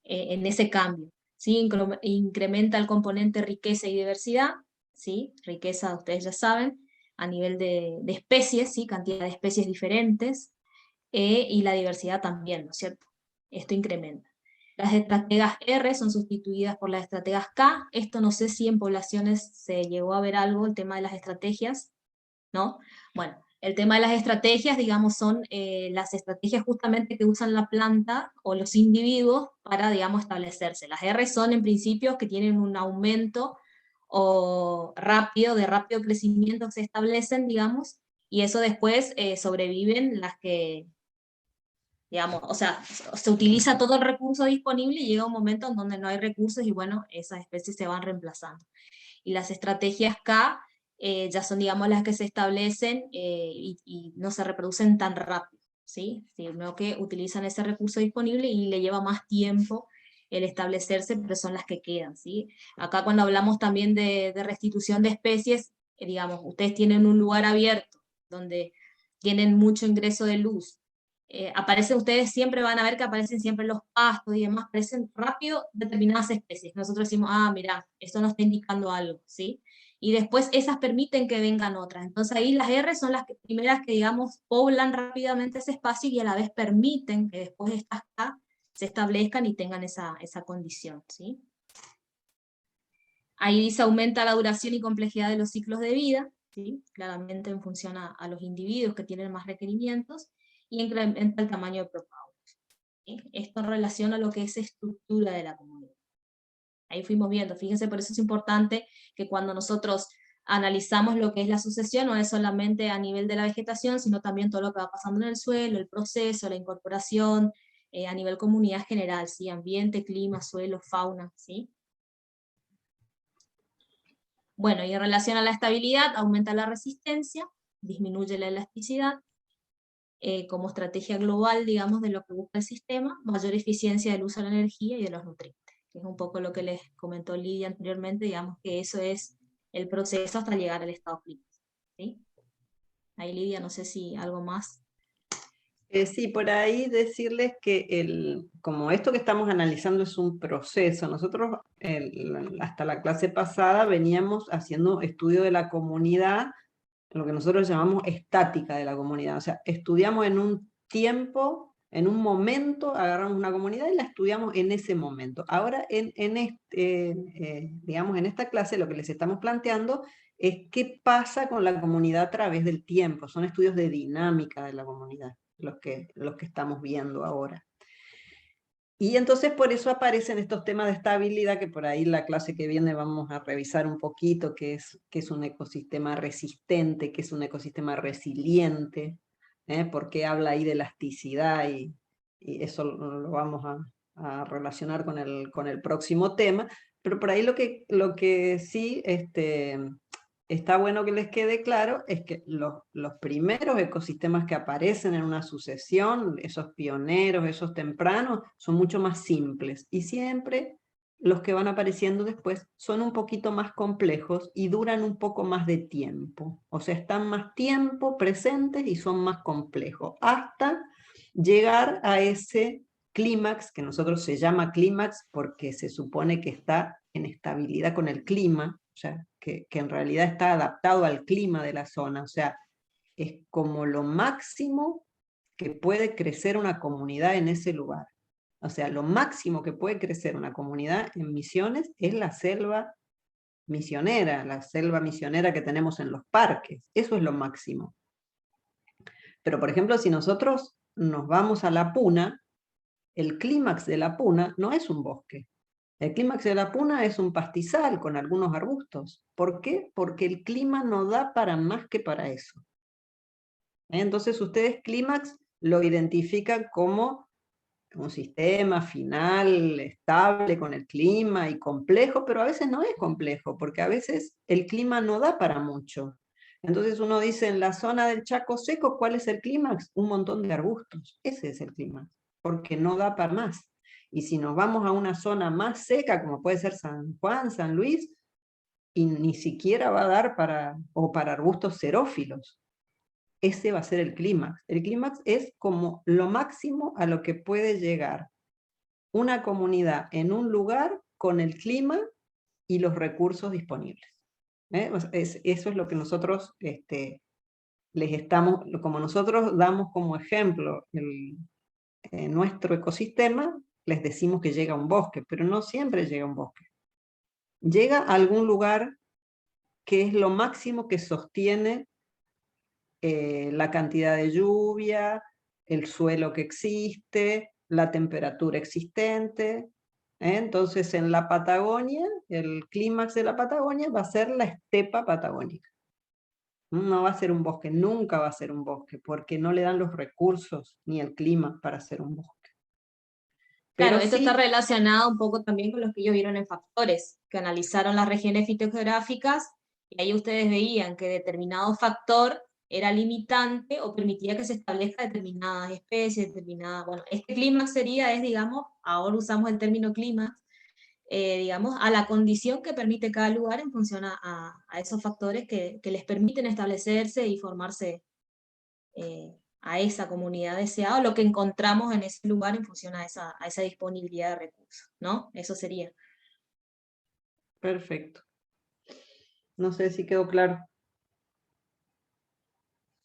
en ese cambio. ¿Sí? Incrementa el componente riqueza y diversidad, ¿sí? Riqueza, ustedes ya saben, a nivel de especies, ¿sí? Cantidad de especies diferentes, y la diversidad también, ¿no es cierto? Esto incrementa. Las estrategas R son sustituidas por las estrategas K. Esto no sé si en poblaciones se llegó a ver algo, el tema de las estrategias, ¿no? Bueno, el tema de las estrategias, digamos, son las estrategias justamente que usan la planta o los individuos para, digamos, establecerse. Las R son en principio que tienen un aumento de rápido crecimiento que se establecen, digamos, y eso después sobreviven las que, digamos, o sea, se utiliza todo el recurso disponible y llega un momento en donde no hay recursos y bueno, esas especies se van reemplazando. Y las estrategias K ya son, digamos, las que se establecen y no se reproducen tan rápido, ¿sí? Sino que utilizan ese recurso disponible y le lleva más tiempo el establecerse, pero son las que quedan, ¿sí? Acá cuando hablamos también de restitución de especies, digamos, ustedes tienen un lugar abierto donde tienen mucho ingreso de luz, aparecen, ustedes siempre van a ver que aparecen siempre los pastos y demás, aparecen rápido determinadas especies. Nosotros decimos, ah, mira, esto nos está indicando algo, ¿sí? y después esas permiten que vengan otras. Entonces ahí las R son las primeras que, digamos, poblan rápidamente ese espacio y a la vez permiten que después estas K se establezcan y tengan esa condición, ¿sí? Ahí dice aumenta la duración y complejidad de los ciclos de vida, ¿sí? Claramente en función a los individuos que tienen más requerimientos, y incrementa el tamaño de propago. ¿Sí? Esto en relación a lo que es estructura de la comunidad. Ahí fuimos viendo, fíjense, por eso es importante que cuando nosotros analizamos lo que es la sucesión, no es solamente a nivel de la vegetación, sino también todo lo que va pasando en el suelo, el proceso, la incorporación, a nivel comunidad general, ¿sí? Ambiente, clima, suelo, fauna, ¿sí? Bueno, y en relación a la estabilidad, aumenta la resistencia, disminuye la elasticidad, como estrategia global, digamos, de lo que busca el sistema, mayor eficiencia del uso de la energía y de los nutrientes, que es un poco lo que les comentó Lidia anteriormente, digamos que eso es el proceso hasta llegar al estado clínico, ¿sí? Ahí Lidia, no sé si algo más. Sí, por ahí decirles que como esto que estamos analizando es un proceso, nosotros hasta la clase pasada veníamos haciendo estudio de la comunidad, lo que nosotros llamamos estática de la comunidad, o sea, estudiamos en un tiempo, en un momento, agarramos una comunidad y la estudiamos en ese momento. Ahora, digamos, en esta clase lo que les estamos planteando es qué pasa con la comunidad a través del tiempo, son estudios de dinámica de la comunidad los que estamos viendo ahora. Y entonces por eso aparecen estos temas de estabilidad, que por ahí la clase que viene vamos a revisar un poquito, qué es un ecosistema resistente, qué es un ecosistema resiliente, porque habla ahí de elasticidad, y eso lo vamos a relacionar con el próximo tema. Pero por ahí lo que sí está bueno que les quede claro es que los primeros ecosistemas que aparecen en una sucesión, esos pioneros, esos tempranos, son mucho más simples, y siempre los que van apareciendo después son un poquito más complejos y duran un poco más de tiempo, o sea, están más tiempo presentes y son más complejos, hasta llegar a ese clímax, que nosotros se llama clímax porque se supone que está en estabilidad con el clima, o sea, que en realidad está adaptado al clima de la zona, o sea, es como lo máximo que puede crecer una comunidad en ese lugar. O sea, lo máximo que puede crecer una comunidad en Misiones es la selva misionera que tenemos en los parques. Eso es lo máximo. Pero, por ejemplo, si nosotros nos vamos a la Puna, el clímax de la Puna no es un bosque. El clímax de la Puna es un pastizal con algunos arbustos. ¿Por qué? Porque el clima no da para más que para eso. Entonces ustedes clímax lo identifican como un sistema final, estable con el clima y complejo, pero a veces no es complejo, porque a veces el clima no da para mucho. Entonces uno dice, en la zona del Chaco seco, ¿cuál es el clímax? Un montón de arbustos. Ese es el clímax, porque no da para más. Y si nos vamos a una zona más seca, como puede ser San Juan, San Luis, y ni siquiera va a dar para arbustos xerófilos. Ese va a ser el clímax. El clímax es como lo máximo a lo que puede llegar una comunidad en un lugar con el clima y los recursos disponibles. Eso es lo que nosotros les estamos, como nosotros damos como ejemplo nuestro ecosistema, les decimos que llega a un bosque, pero no siempre llega a un bosque. Llega a algún lugar que es lo máximo que sostiene la cantidad de lluvia, el suelo que existe, la temperatura existente. Entonces en la Patagonia, el clímax de la Patagonia va a ser la estepa patagónica. No va a ser un bosque, nunca va a ser un bosque, porque no le dan los recursos ni el clima para ser un bosque. Claro, Pero esto sí, está relacionado un poco también con lo que ellos vieron en factores, que analizaron las regiones fitogeográficas, y ahí ustedes veían que determinado factor era limitante o permitía que se establezca determinadas especies, bueno, este clímax es, digamos, ahora usamos el término clímax, digamos, a la condición que permite cada lugar en función a esos factores que les permiten establecerse y formarse a esa comunidad deseada, o lo que encontramos en ese lugar en función a esa disponibilidad de recursos, ¿no? Eso sería. perfecto. No sé si quedó claro.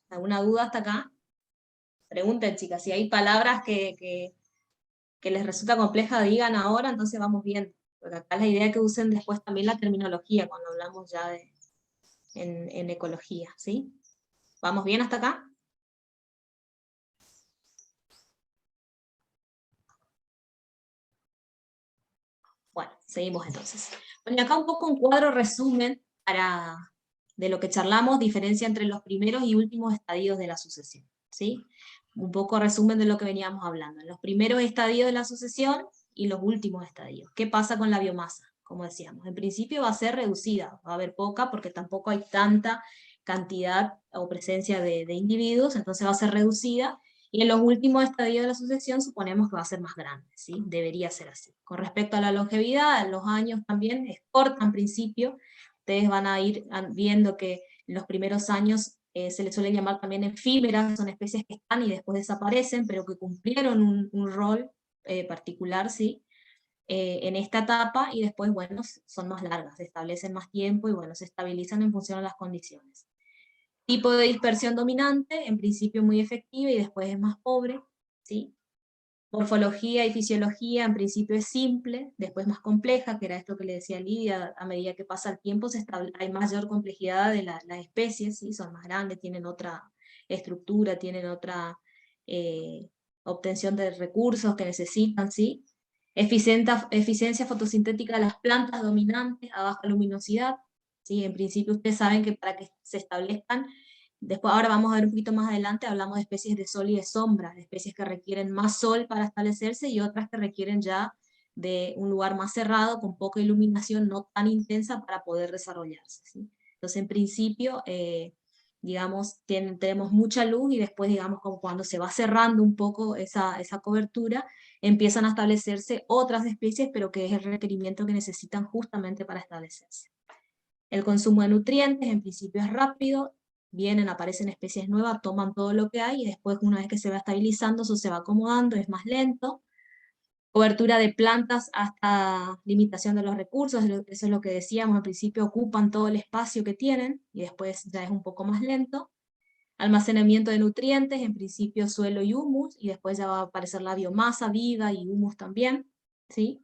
¿Alguna duda hasta acá? Pregunten, chicas, si hay palabras que les resulta compleja, digan ahora, entonces vamos viendo. Porque acá la idea es que usen después también la terminología cuando hablamos ya en ecología, ¿sí? ¿Vamos bien hasta acá? Bueno, seguimos entonces. Bueno, y acá un poco un cuadro resumen de lo que charlamos, diferencia entre los primeros y últimos estadios de la sucesión, ¿sí? Un poco resumen de lo que veníamos hablando. En los primeros estadios de la sucesión y los últimos estadios. ¿Qué pasa con la biomasa? Como decíamos, en principio va a ser reducida, va a haber poca porque tampoco hay tanta cantidad o presencia de individuos, entonces va a ser reducida, y en los últimos estadios de la sucesión suponemos que va a ser más grande, ¿sí? Debería ser así. Con respecto a la longevidad, los años también es corta en principio. Ustedes van a ir viendo que en los primeros años se les suele llamar también efímeras, son especies que están y después desaparecen, pero que cumplieron un rol particular, ¿sí? En esta etapa, y después, bueno, son más largas, se establecen más tiempo y, bueno, se estabilizan en función de las condiciones. Tipo de dispersión dominante, en principio muy efectiva y después es más pobre, ¿sí? Morfología y fisiología, en principio es simple, después más compleja, que era esto que le decía Lidia, a medida que pasa el tiempo hay mayor complejidad de las especies, ¿sí? Son más grandes, tienen otra estructura, tienen otra obtención de recursos que necesitan, ¿sí? Eficiencia fotosintética de las plantas dominantes a baja luminosidad, ¿sí? En principio ustedes saben que para que se establezcan, después ahora vamos a ver un poquito más adelante, hablamos de especies de sol y de sombra, de especies que requieren más sol para establecerse y otras que requieren ya de un lugar más cerrado, con poca iluminación, no tan intensa para poder desarrollarse, ¿sí? Entonces en principio, digamos, tenemos mucha luz y después, digamos, como cuando se va cerrando un poco esa cobertura, empiezan a establecerse otras especies, pero que es el requerimiento que necesitan justamente para establecerse. El consumo de nutrientes en principio es rápido, vienen, aparecen especies nuevas, toman todo lo que hay, y después una vez que se va estabilizando, eso se va acomodando, es más lento. Cobertura de plantas hasta limitación de los recursos, eso es lo que decíamos, al principio ocupan todo el espacio que tienen, y después ya es un poco más lento. Almacenamiento de nutrientes, en principio suelo y humus, y después ya va a aparecer la biomasa viva y humus también, ¿sí?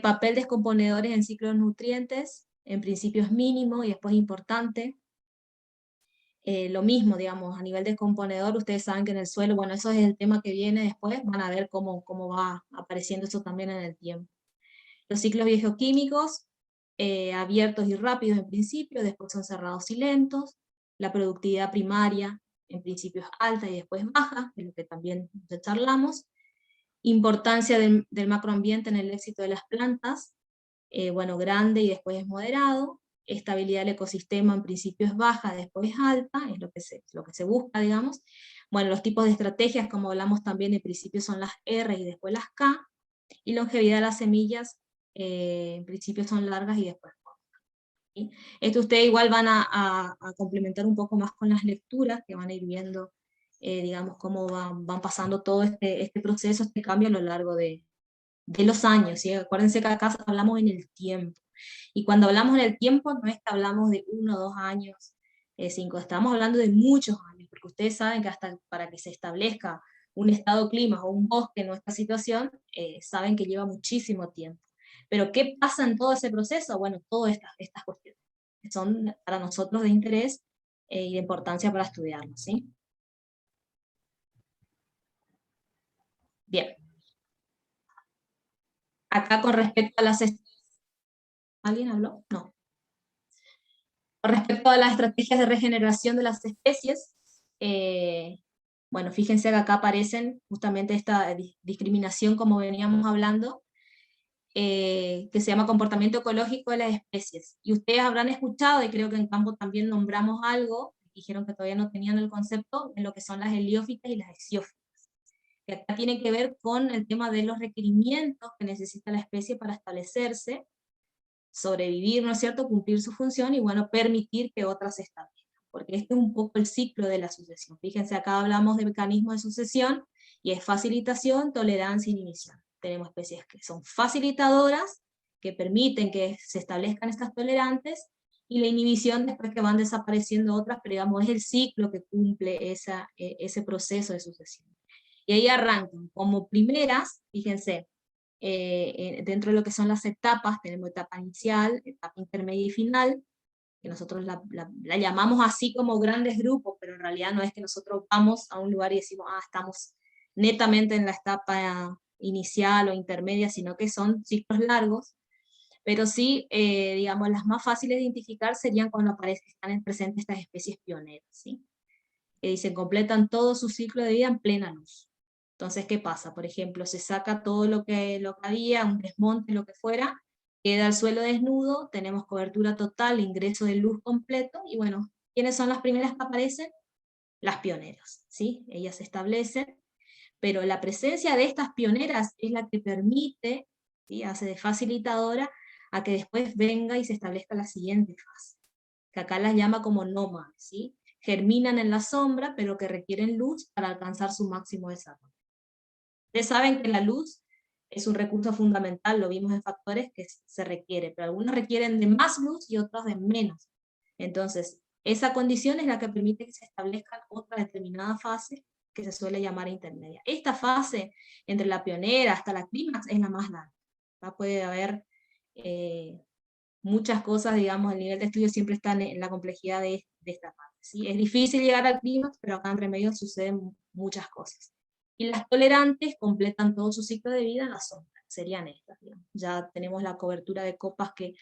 Papel descomponedores en ciclo de nutrientes, en principio es mínimo y después importante. Lo mismo, digamos, a nivel descomponedor, ustedes saben que en el suelo, bueno, eso es el tema que viene después, van a ver cómo va apareciendo eso también en el tiempo. Los ciclos biogeoquímicos, abiertos y rápidos en principio, después son cerrados y lentos. La productividad primaria, en principio es alta y después baja, de lo que también charlamos. Importancia del macroambiente en el éxito de las plantas, bueno, grande y después es moderado. Estabilidad del ecosistema en principio es baja, después es alta, es lo que se busca, digamos. Bueno, los tipos de estrategias, como hablamos también, en principio son las R y después las K, y longevidad de las semillas, en principio son largas y después cortas, ¿sí? Esto ustedes igual van a complementar un poco más con las lecturas, que van a ir viendo, digamos, cómo van pasando todo este proceso, este cambio a lo largo de los años, ¿sí? Acuérdense que acá hablamos en el tiempo, y cuando hablamos en el tiempo no es que hablamos de 1 o 2 años, 5, estamos hablando de muchos años, porque ustedes saben que hasta para que se establezca un estado clima o un bosque en nuestra situación, saben que lleva muchísimo tiempo. Pero ¿qué pasa en todo ese proceso? Bueno, todas estas cuestiones que son para nosotros de interés y de importancia para estudiarlo, ¿sí? Bien. Acá con respecto a las... ¿Alguien habló? No. Con respecto a las estrategias de regeneración de las especies, bueno, fíjense que acá aparecen justamente esta discriminación, como veníamos hablando, que se llama comportamiento ecológico de las especies. Y ustedes habrán escuchado, y creo que en campo también nombramos algo, dijeron que todavía no tenían el concepto, de lo que son las heliófitas y las hesiófitas. Que acá tiene que ver con el tema de los requerimientos que necesita la especie para establecerse, sobrevivir, ¿no es cierto?, cumplir su función y, bueno, permitir que otras se establezcan. Porque este es un poco el ciclo de la sucesión. Fíjense, acá hablamos de mecanismos de sucesión, y es facilitación, tolerancia e inhibición. Tenemos especies que son facilitadoras, que permiten que se establezcan estas tolerantes, y la inhibición después que van desapareciendo otras, pero digamos es el ciclo que cumple ese proceso de sucesión. Y ahí arrancan como primeras, fíjense, dentro de lo que son las etapas, tenemos etapa inicial, etapa intermedia y final, que nosotros la llamamos así como grandes grupos, pero en realidad no es que nosotros vamos a un lugar y decimos, estamos netamente en la etapa inicial o intermedia, sino que son ciclos largos, pero sí, digamos, las más fáciles de identificar serían cuando están presentes estas especies pioneras, ¿sí? Que dicen, completan todo su ciclo de vida en plena luz. Entonces, ¿qué pasa? Por ejemplo, se saca todo lo que había, un desmonte, lo que fuera, queda el suelo desnudo, tenemos cobertura total, ingreso de luz completo, y bueno, ¿quiénes son las primeras que aparecen? Las pioneras, ¿sí? Ellas se establecen, pero la presencia de estas pioneras es la que permite, ¿sí? Hace de facilitadora a que después venga y se establezca la siguiente fase, que acá las llama como nómadas, ¿sí? Germinan en la sombra, pero que requieren luz para alcanzar su máximo desarrollo. Ustedes saben que la luz es un recurso fundamental, lo vimos en factores que se requiere, pero algunos requieren de más luz y otros de menos. Entonces, esa condición es la que permite que se establezca otra determinada fase que se suele llamar intermedia. Esta fase, entre la pionera hasta la clímax, es la más larga. Puede haber muchas cosas, digamos, el nivel de estudio siempre está en la complejidad de esta parte, ¿sí? Es difícil llegar al clímax, pero acá entre medio suceden muchas cosas. Y las tolerantes completan todo su ciclo de vida en la sombra, serían estas, digamos. Ya tenemos la cobertura de copas que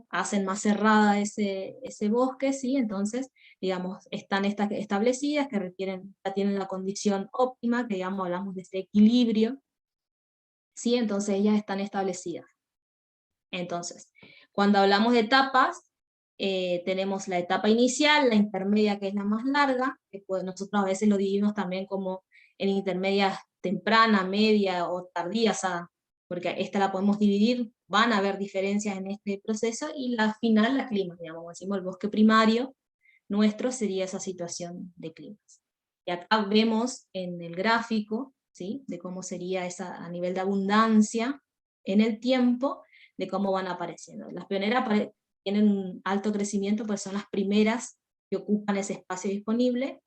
hacen más cerrada ese bosque, ¿sí? Entonces, digamos, están estas establecidas que ya tienen la condición óptima, que digamos, hablamos de este equilibrio, ¿sí? Entonces ellas están establecidas. Entonces, cuando hablamos de etapas, tenemos la etapa inicial, la intermedia, que es la más larga, que nosotros a veces lo dividimos también como en intermedia temprana, media o tardía, porque esta la podemos dividir, van a haber diferencias en este proceso, y la final, la clímax, digamos, como decimos, el bosque primario nuestro sería esa situación de clímax. Y acá vemos en el gráfico, ¿sí? De cómo sería esa a nivel de abundancia en el tiempo, de cómo van apareciendo. Las pioneras tienen un alto crecimiento, pues son las primeras que ocupan ese espacio disponible,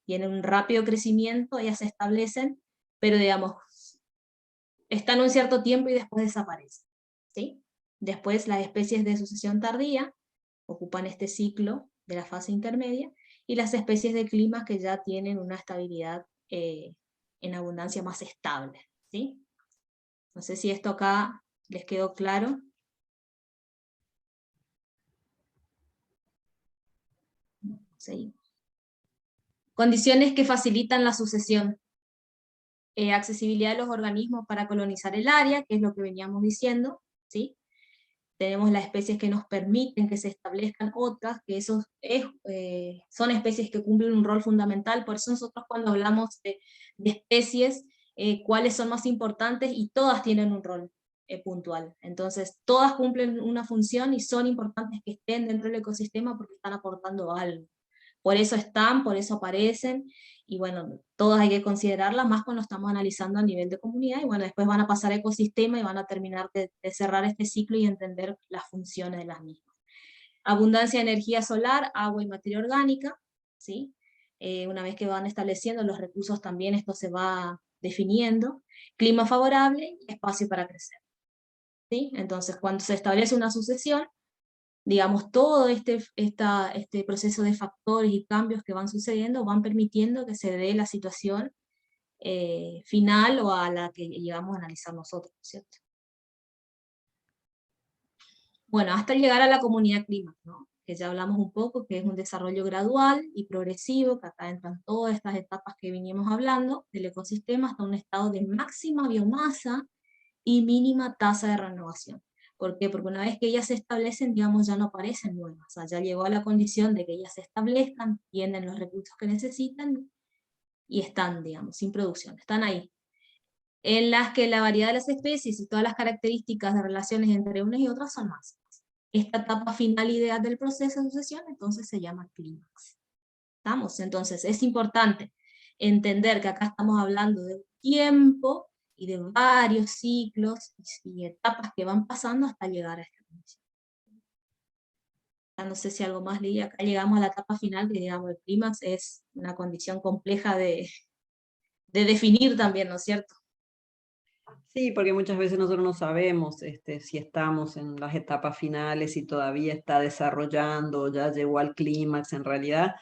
tienen un rápido crecimiento, ellas se establecen, pero digamos, están un cierto tiempo y después desaparecen, ¿sí? Después las especies de sucesión tardía ocupan este ciclo de la fase intermedia, y las especies de clima que ya tienen una estabilidad en abundancia más estable, ¿sí? No sé si esto acá les quedó claro. Seguimos. Condiciones que facilitan la sucesión. Accesibilidad de los organismos para colonizar el área, que es lo que veníamos diciendo, ¿sí? Tenemos las especies que nos permiten que se establezcan otras, que son especies que cumplen un rol fundamental. Por eso nosotros cuando hablamos de especies, cuáles son más importantes, y todas tienen un rol puntual. Entonces, todas cumplen una función y son importantes que estén dentro del ecosistema porque están aportando algo. Por eso están, por eso aparecen, y bueno, todas hay que considerarlas, más cuando estamos analizando a nivel de comunidad, y bueno, después van a pasar a ecosistema y van a terminar de cerrar este ciclo y entender las funciones de las mismas. Abundancia de energía solar, agua y materia orgánica, ¿sí? Una vez que van estableciendo los recursos también esto se va definiendo. Clima favorable y espacio para crecer, ¿sí? Entonces, cuando se establece una sucesión, digamos, todo este proceso de factores y cambios que van sucediendo van permitiendo que se dé la situación final o a la que llegamos a analizar nosotros, ¿cierto? Bueno, hasta llegar a la comunidad clima, ¿no? Que ya hablamos un poco, que es un desarrollo gradual y progresivo, que acá entran todas estas etapas que vinimos hablando, del ecosistema hasta un estado de máxima biomasa y mínima tasa de renovación. ¿Por qué? Porque una vez que ellas se establecen, digamos, ya no aparecen nuevas, o sea, ya llegó a la condición de que ellas se establezcan, tienen los recursos que necesitan, y están, digamos, sin producción, están ahí. En las que la variedad de las especies y todas las características de relaciones entre unas y otras son máximas. Esta etapa final ideal del proceso de sucesión, entonces se llama clímax. ¿Estamos? Entonces, es importante entender que acá estamos hablando de un tiempo y de varios ciclos y etapas que van pasando hasta llegar a esta condición. ya no sé si algo más leí, acá llegamos a la etapa final, que digamos el clímax es una condición compleja de definir también, ¿no es cierto? Sí, porque muchas veces nosotros no sabemos si estamos en las etapas finales, si todavía está desarrollando, ya llegó al clímax. En realidad,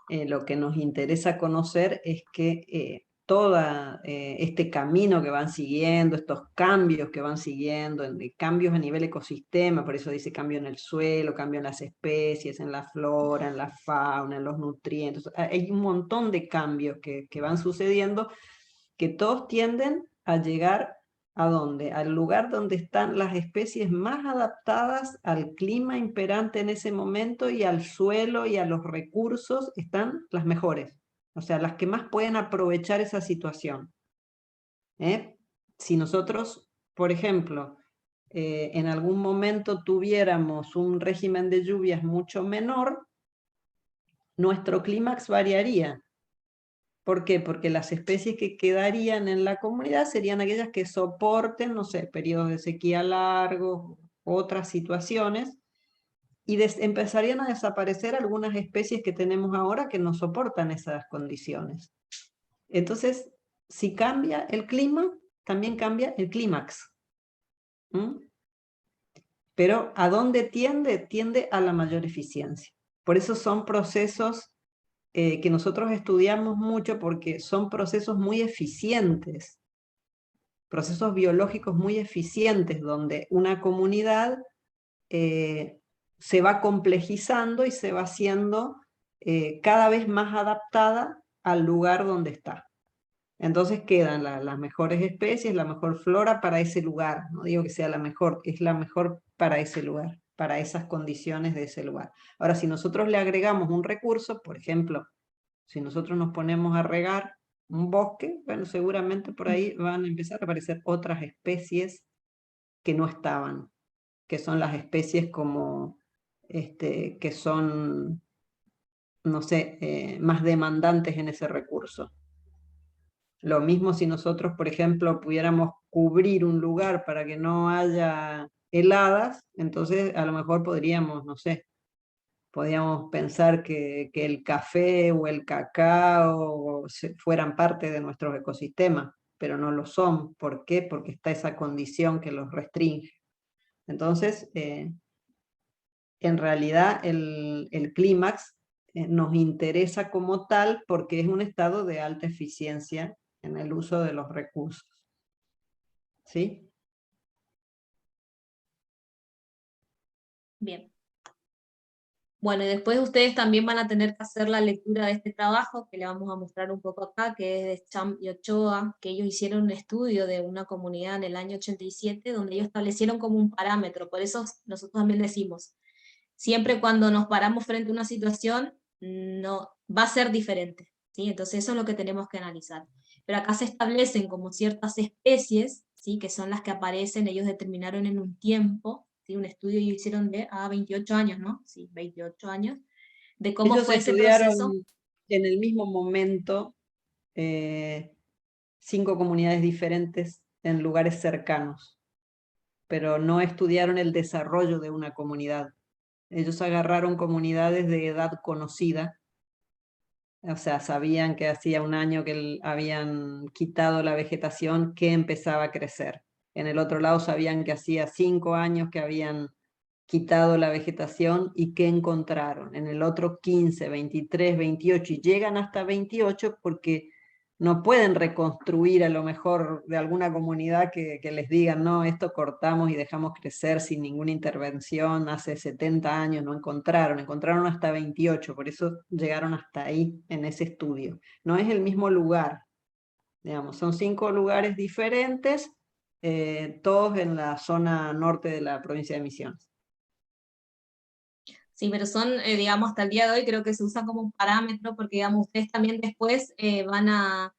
lo que nos interesa conocer es que todo este camino que van siguiendo, estos cambios que van siguiendo, cambios a nivel ecosistema, por eso dice cambio en el suelo, cambio en las especies, en la flora, en la fauna, en los nutrientes. Hay un montón de cambios que van sucediendo, que todos tienden a llegar ¿a dónde? Al lugar donde están las especies más adaptadas al clima imperante en ese momento, y al suelo y a los recursos están las mejores, o sea, las que más pueden aprovechar esa situación. Si nosotros, por ejemplo, en algún momento tuviéramos un régimen de lluvias mucho menor, nuestro clímax variaría. ¿Por qué? Porque las especies que quedarían en la comunidad serían aquellas que soporten, no sé, periodos de sequía largos, otras situaciones, y empezarían a desaparecer algunas especies que tenemos ahora que no soportan esas condiciones. Entonces, si cambia el clima, también cambia el clímax. Pero ¿a dónde tiende? Tiende a la mayor eficiencia. Por eso son procesos que nosotros estudiamos mucho, porque son procesos muy eficientes, procesos biológicos muy eficientes, donde una comunidad se va complejizando y se va haciendo cada vez más adaptada al lugar donde está. Entonces quedan las mejores especies, la mejor flora para ese lugar. No digo que sea la mejor, es la mejor para ese lugar, para esas condiciones de ese lugar. Ahora, si nosotros le agregamos un recurso, por ejemplo, si nosotros nos ponemos a regar un bosque, bueno, seguramente por ahí van a empezar a aparecer otras especies que no estaban, que son las especies como, que son, no sé, más demandantes en ese recurso. Lo mismo si nosotros, por ejemplo, pudiéramos cubrir un lugar para que no haya heladas, entonces a lo mejor podríamos, no sé, podríamos pensar que el café o el cacao fueran parte de nuestros ecosistemas, pero no lo son. ¿Por qué? Porque está esa condición que los restringe. Entonces, en realidad el clímax nos interesa como tal porque es un estado de alta eficiencia en el uso de los recursos. ¿Sí? Bien. Bueno, y después ustedes también van a tener que hacer la lectura de este trabajo, que le vamos a mostrar un poco acá, que es de Cham y Ochoa, que ellos hicieron un estudio de una comunidad en el año 87, donde ellos establecieron como un parámetro. Por eso nosotros también decimos, siempre cuando nos paramos frente a una situación, no, va a ser diferente, ¿sí? Entonces eso es lo que tenemos que analizar. Pero acá se establecen como ciertas especies, ¿sí? Que son las que aparecen, ellos determinaron en un tiempo, ¿sí? Un estudio ellos hicieron de 28 años, ¿no? Sí, 28 años, de cómo Ellos fue ese estudiaron proceso. en el mismo momento 5 comunidades diferentes en lugares cercanos, pero no estudiaron el desarrollo de una comunidad. Ellos agarraron comunidades de edad conocida, o sea, sabían que hacía un año que habían quitado la vegetación, que empezaba a crecer. En el otro lado sabían que hacía 5 años que habían quitado la vegetación y que encontraron. En el otro 15, 23, 28, y llegan hasta 28 porque no pueden reconstruir a lo mejor de alguna comunidad que les digan, no, esto cortamos y dejamos crecer sin ninguna intervención, hace 70 años no encontraron hasta 28, por eso llegaron hasta ahí en ese estudio. No es el mismo lugar, digamos, son 5 lugares diferentes, todos en la zona norte de la provincia de Misiones. Sí, pero son, digamos, hasta el día de hoy creo que se usa como un parámetro, porque, digamos, ustedes también después van a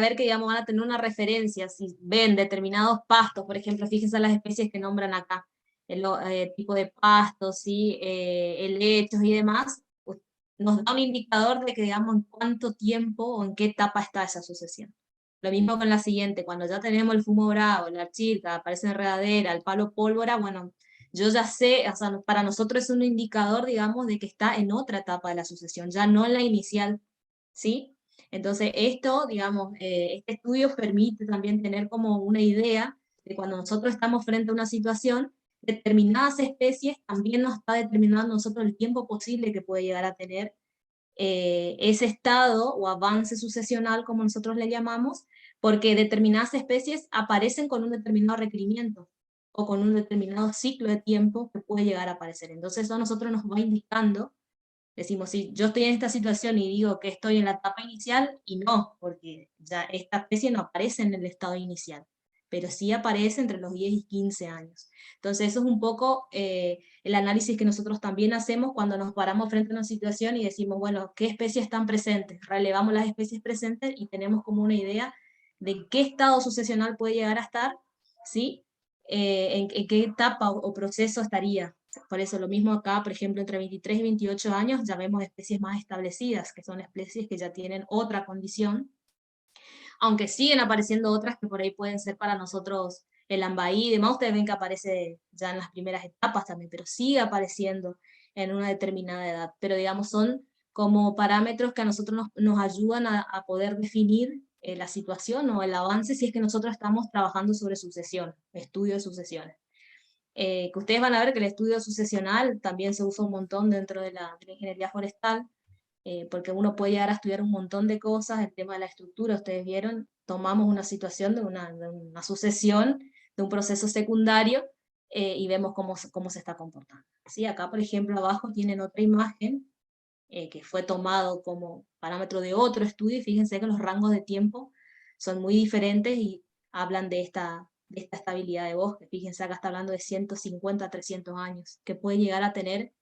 ver que, digamos, van a tener una referencia. Si ven determinados pastos, por ejemplo, fíjense las especies que nombran acá, el tipo de pastos, ¿sí? Helechos y demás, pues, nos da un indicador de que, digamos, en cuánto tiempo o en qué etapa está esa sucesión. Lo mismo con la siguiente, cuando ya tenemos el fumo bravo, la chilca, aparece enredadera, el palo pólvora, bueno, yo ya sé, o sea, para nosotros es un indicador, digamos, de que está en otra etapa de la sucesión, ya no en la inicial, ¿sí? Entonces esto, digamos, este estudio permite también tener como una idea de cuando nosotros estamos frente a una situación, determinadas especies también nos está determinando nosotros el tiempo posible que puede llegar a tener ese estado o avance sucesional, como nosotros le llamamos, porque determinadas especies aparecen con un determinado requerimiento o con un determinado ciclo de tiempo que puede llegar a aparecer. Entonces eso a nosotros nos va indicando, decimos, si yo estoy en esta situación y digo que estoy en la etapa inicial, y no, porque ya esta especie no aparece en el estado inicial, pero sí aparece entre los 10 y 15 años. Entonces eso es un poco el análisis que nosotros también hacemos cuando nos paramos frente a una situación y decimos, bueno, ¿qué especies están presentes? Relevamos las especies presentes y tenemos como una idea de qué estado sucesional puede llegar a estar, ¿sí? En qué etapa o proceso estaría. Por eso lo mismo acá, por ejemplo, entre 23 y 28 años ya vemos especies más establecidas, que son especies que ya tienen otra condición, aunque siguen apareciendo otras que por ahí pueden ser para nosotros el ambaí y demás, ustedes ven que aparece ya en las primeras etapas también, pero sigue apareciendo en una determinada edad. Pero digamos, son como parámetros que a nosotros nos ayudan a poder definir la situación o el avance si es que nosotros estamos trabajando sobre sucesión, estudio de sucesiones. Que ustedes van a ver que el estudio sucesional también se usa un montón dentro de la ingeniería forestal, porque uno puede llegar a estudiar un montón de cosas, el tema de la estructura, ustedes vieron, tomamos una situación de una sucesión, de un proceso secundario, y vemos cómo se está comportando. ¿Sí? Acá, por ejemplo, abajo tienen otra imagen, que fue tomado como parámetro de otro estudio, y fíjense que los rangos de tiempo son muy diferentes y hablan de esta estabilidad de bosque. Fíjense, acá está hablando de 150 a 300 años, que puede llegar a tener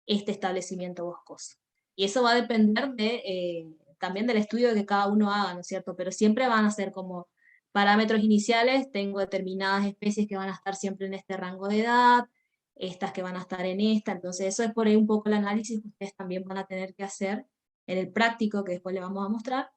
este establecimiento boscoso. Y eso va a depender también del estudio que cada uno haga, ¿no es cierto? Pero siempre van a ser como parámetros iniciales, tengo determinadas especies que van a estar siempre en este rango de edad, estas que van a estar en esta, entonces eso es por ahí un poco el análisis que ustedes también van a tener que hacer en el práctico, que después les vamos a mostrar.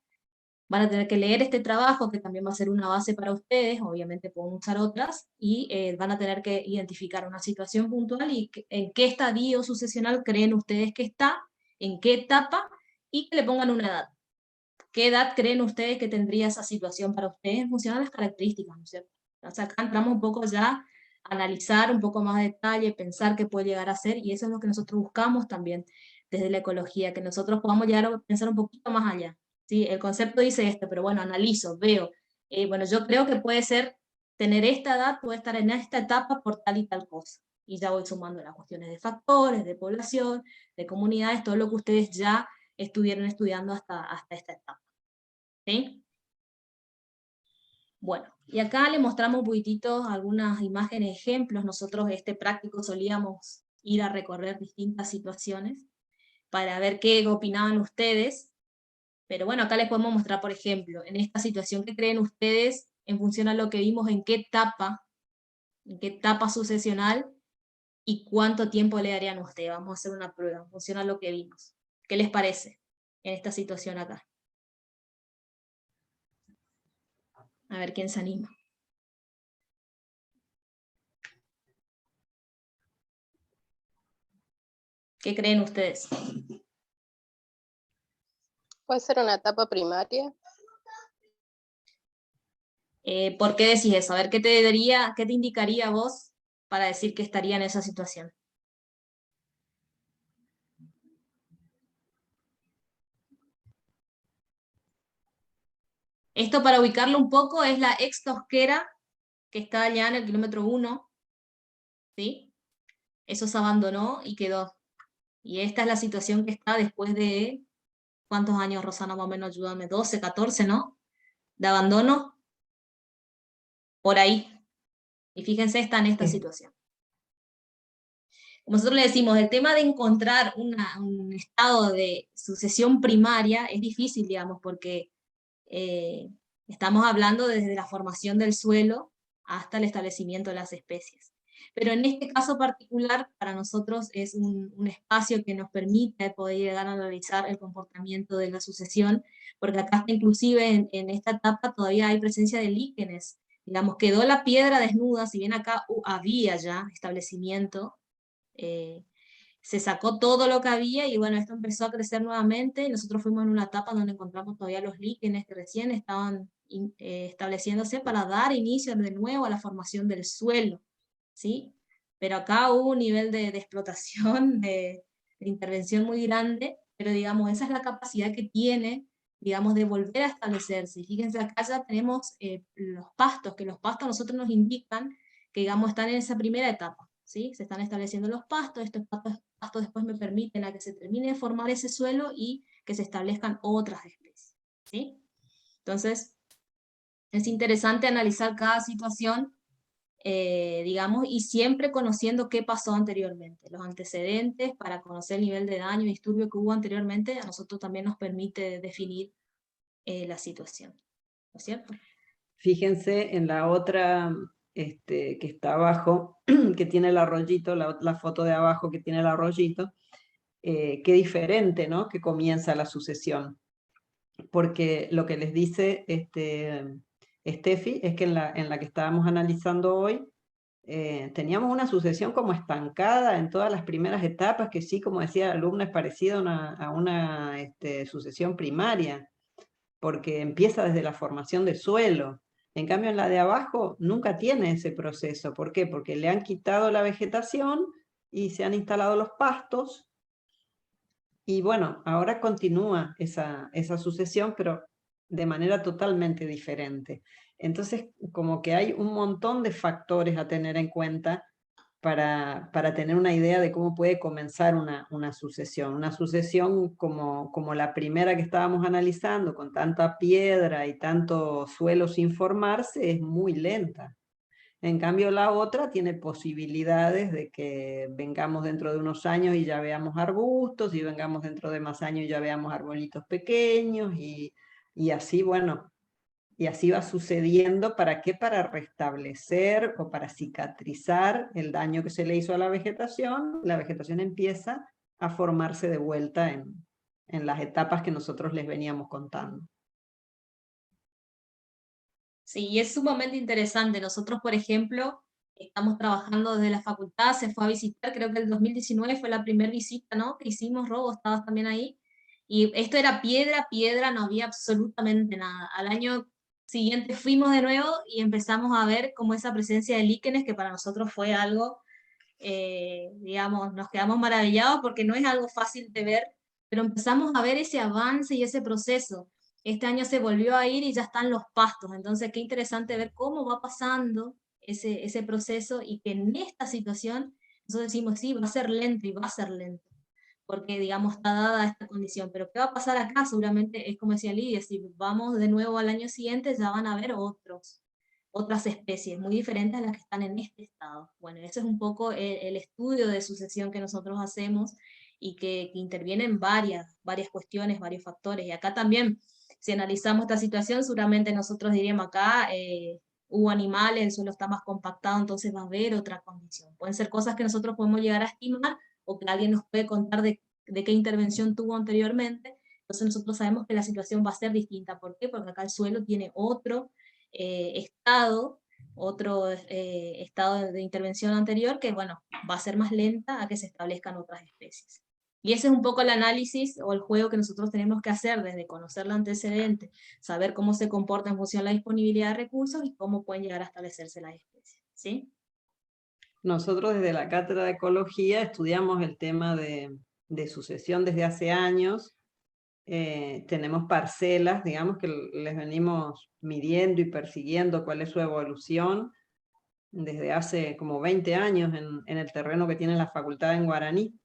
Van a tener que leer este trabajo, que también va a ser una base para ustedes, obviamente pueden usar otras, y van a tener que identificar una situación puntual y en qué estadio sucesional creen ustedes que está, en qué etapa, y que le pongan una edad. ¿Qué edad creen ustedes que tendría esa situación para ustedes en función a las características, ¿no es cierto? Entonces acá entramos un poco ya a analizar un poco más de detalle, pensar qué puede llegar a ser, y eso es lo que nosotros buscamos también desde la ecología, que nosotros podamos llegar a pensar un poquito más allá. ¿Sí? El concepto dice esto, pero bueno, analizo, veo. Bueno, yo creo que puede ser, tener esta edad, puede estar en esta etapa por tal y tal cosa. Y ya voy sumando las cuestiones de factores, de población, de comunidades, todo lo que ustedes ya estuvieron estudiando hasta esta etapa. ¿Sí? Bueno, y acá le mostramos un poquitito algunas imágenes, ejemplos. Nosotros este práctico solíamos ir a recorrer distintas situaciones para ver qué opinaban ustedes. Pero bueno, acá les podemos mostrar, por ejemplo, en esta situación, ¿qué creen ustedes en función a lo que vimos, en qué etapa sucesional y cuánto tiempo le darían a ustedes? Vamos a hacer una prueba en función a lo que vimos. ¿Qué les parece en esta situación acá? A ver quién se anima. ¿Qué creen ustedes? Puede ser una etapa primaria. ¿Por qué decís eso? A ver, ¿qué te indicaría a vos para decir que estaría en esa situación? Esto, para ubicarlo un poco, es la ex tosquera que está allá en el kilómetro 1, ¿sí? Eso se abandonó y quedó. Y esta es la situación que está después de, ¿cuántos años, Rosana, más o menos? Ayúdame, 12, 14, ¿no? De abandono, por ahí. Y fíjense, está en esta Sí. situación. Como nosotros le decimos, el tema de encontrar un estado de sucesión primaria es difícil, digamos, porque estamos hablando desde la formación del suelo hasta el establecimiento de las especies. Pero en este caso particular, para nosotros es un espacio que nos permite poder llegar a analizar el comportamiento de la sucesión, porque acá inclusive en esta etapa todavía hay presencia de líquenes digamos, quedó la piedra desnuda, si bien acá había ya establecimiento, se sacó todo lo que había y bueno, esto empezó a crecer nuevamente. Nosotros fuimos en una etapa donde encontramos todavía los líquenes que recién estaban estableciéndose para dar inicio de nuevo a la formación del suelo, ¿sí? Pero acá hubo un nivel de explotación, de intervención muy grande, pero digamos, esa es la capacidad que tiene, digamos, de volver a establecerse. Y fíjense, acá ya tenemos los pastos, que los pastos a nosotros nos indican que, digamos, están en esa primera etapa, ¿sí? Se están estableciendo los pastos, estos pastos después me permiten a que se termine de formar ese suelo y que se establezcan otras especies, ¿sí? Entonces, es interesante analizar cada situación, digamos, y siempre conociendo qué pasó anteriormente. Los antecedentes, para conocer el nivel de daño y disturbio que hubo anteriormente, a nosotros también nos permite definir la situación, ¿no es cierto? Fíjense en la otra que está abajo, que tiene el arroyito, la foto de abajo que tiene el arroyito, qué diferente, ¿no? Que comienza la sucesión. Porque lo que les dice Steffi es que en la que estábamos analizando hoy, teníamos una sucesión como estancada en todas las primeras etapas, que sí, como decía la alumna, es parecida a una sucesión primaria, porque empieza desde la formación del suelo. En cambio, en la de abajo nunca tiene ese proceso. ¿Por qué? Porque le han quitado la vegetación y se han instalado los pastos. Y bueno, ahora continúa esa sucesión, pero de manera totalmente diferente. Entonces, como que hay un montón de factores a tener en cuenta para tener una idea de cómo puede comenzar una sucesión. Una sucesión como la primera que estábamos analizando, con tanta piedra y tanto suelo sin formarse, es muy lenta. En cambio, la otra tiene posibilidades de que vengamos dentro de unos años y ya veamos arbustos, y vengamos dentro de más años y ya veamos arbolitos pequeños, y así, bueno, y así va sucediendo. ¿Para qué? Para restablecer o para cicatrizar el daño que se le hizo a la vegetación empieza a formarse de vuelta en las etapas que nosotros les veníamos contando. Sí, y es sumamente interesante. Nosotros, por ejemplo, estamos trabajando desde la facultad, se fue a visitar, creo que el 2019 fue la primera visita, ¿no? Que hicimos, Robo, estabas también ahí. Y esto era piedra, piedra, no había absolutamente nada. Al año siguiente fuimos de nuevo y empezamos a ver como esa presencia de líquenes, que para nosotros fue algo, digamos, nos quedamos maravillados porque no es algo fácil de ver, pero empezamos a ver ese avance y ese proceso. Este año se volvió a ir y ya están los pastos, entonces qué interesante ver cómo va pasando ese proceso y que en esta situación nosotros decimos, sí, va a ser lento y va a ser lento, porque digamos está dada esta condición, pero ¿qué va a pasar acá? Seguramente es como decía Lidia, si vamos de nuevo al año siguiente ya van a haber otras especies muy diferentes a las que están en este estado. Bueno, ese es un poco el estudio de sucesión que nosotros hacemos y que intervienen varias cuestiones, varios factores. Y acá también, si analizamos esta situación, seguramente nosotros diríamos acá, hubo animales, el suelo está más compactado, entonces va a haber otra condición. Pueden ser cosas que nosotros podemos llegar a estimar o que alguien nos puede contar de qué intervención tuvo anteriormente. Entonces nosotros sabemos que la situación va a ser distinta. ¿Por qué? Porque acá el suelo tiene otro otro estado de intervención anterior que, bueno, va a ser más lenta a que se establezcan otras especies. Y ese es un poco el análisis o el juego que nosotros tenemos que hacer desde conocer el antecedente, saber cómo se comporta en función de la disponibilidad de recursos y cómo pueden llegar a establecerse las especies. ¿Sí? Nosotros desde la Cátedra de Ecología estudiamos el tema de sucesión desde hace años. Tenemos parcelas, digamos, que les venimos midiendo y persiguiendo cuál es su evolución desde hace como 20 años en el terreno que tiene la facultad en Guaraní.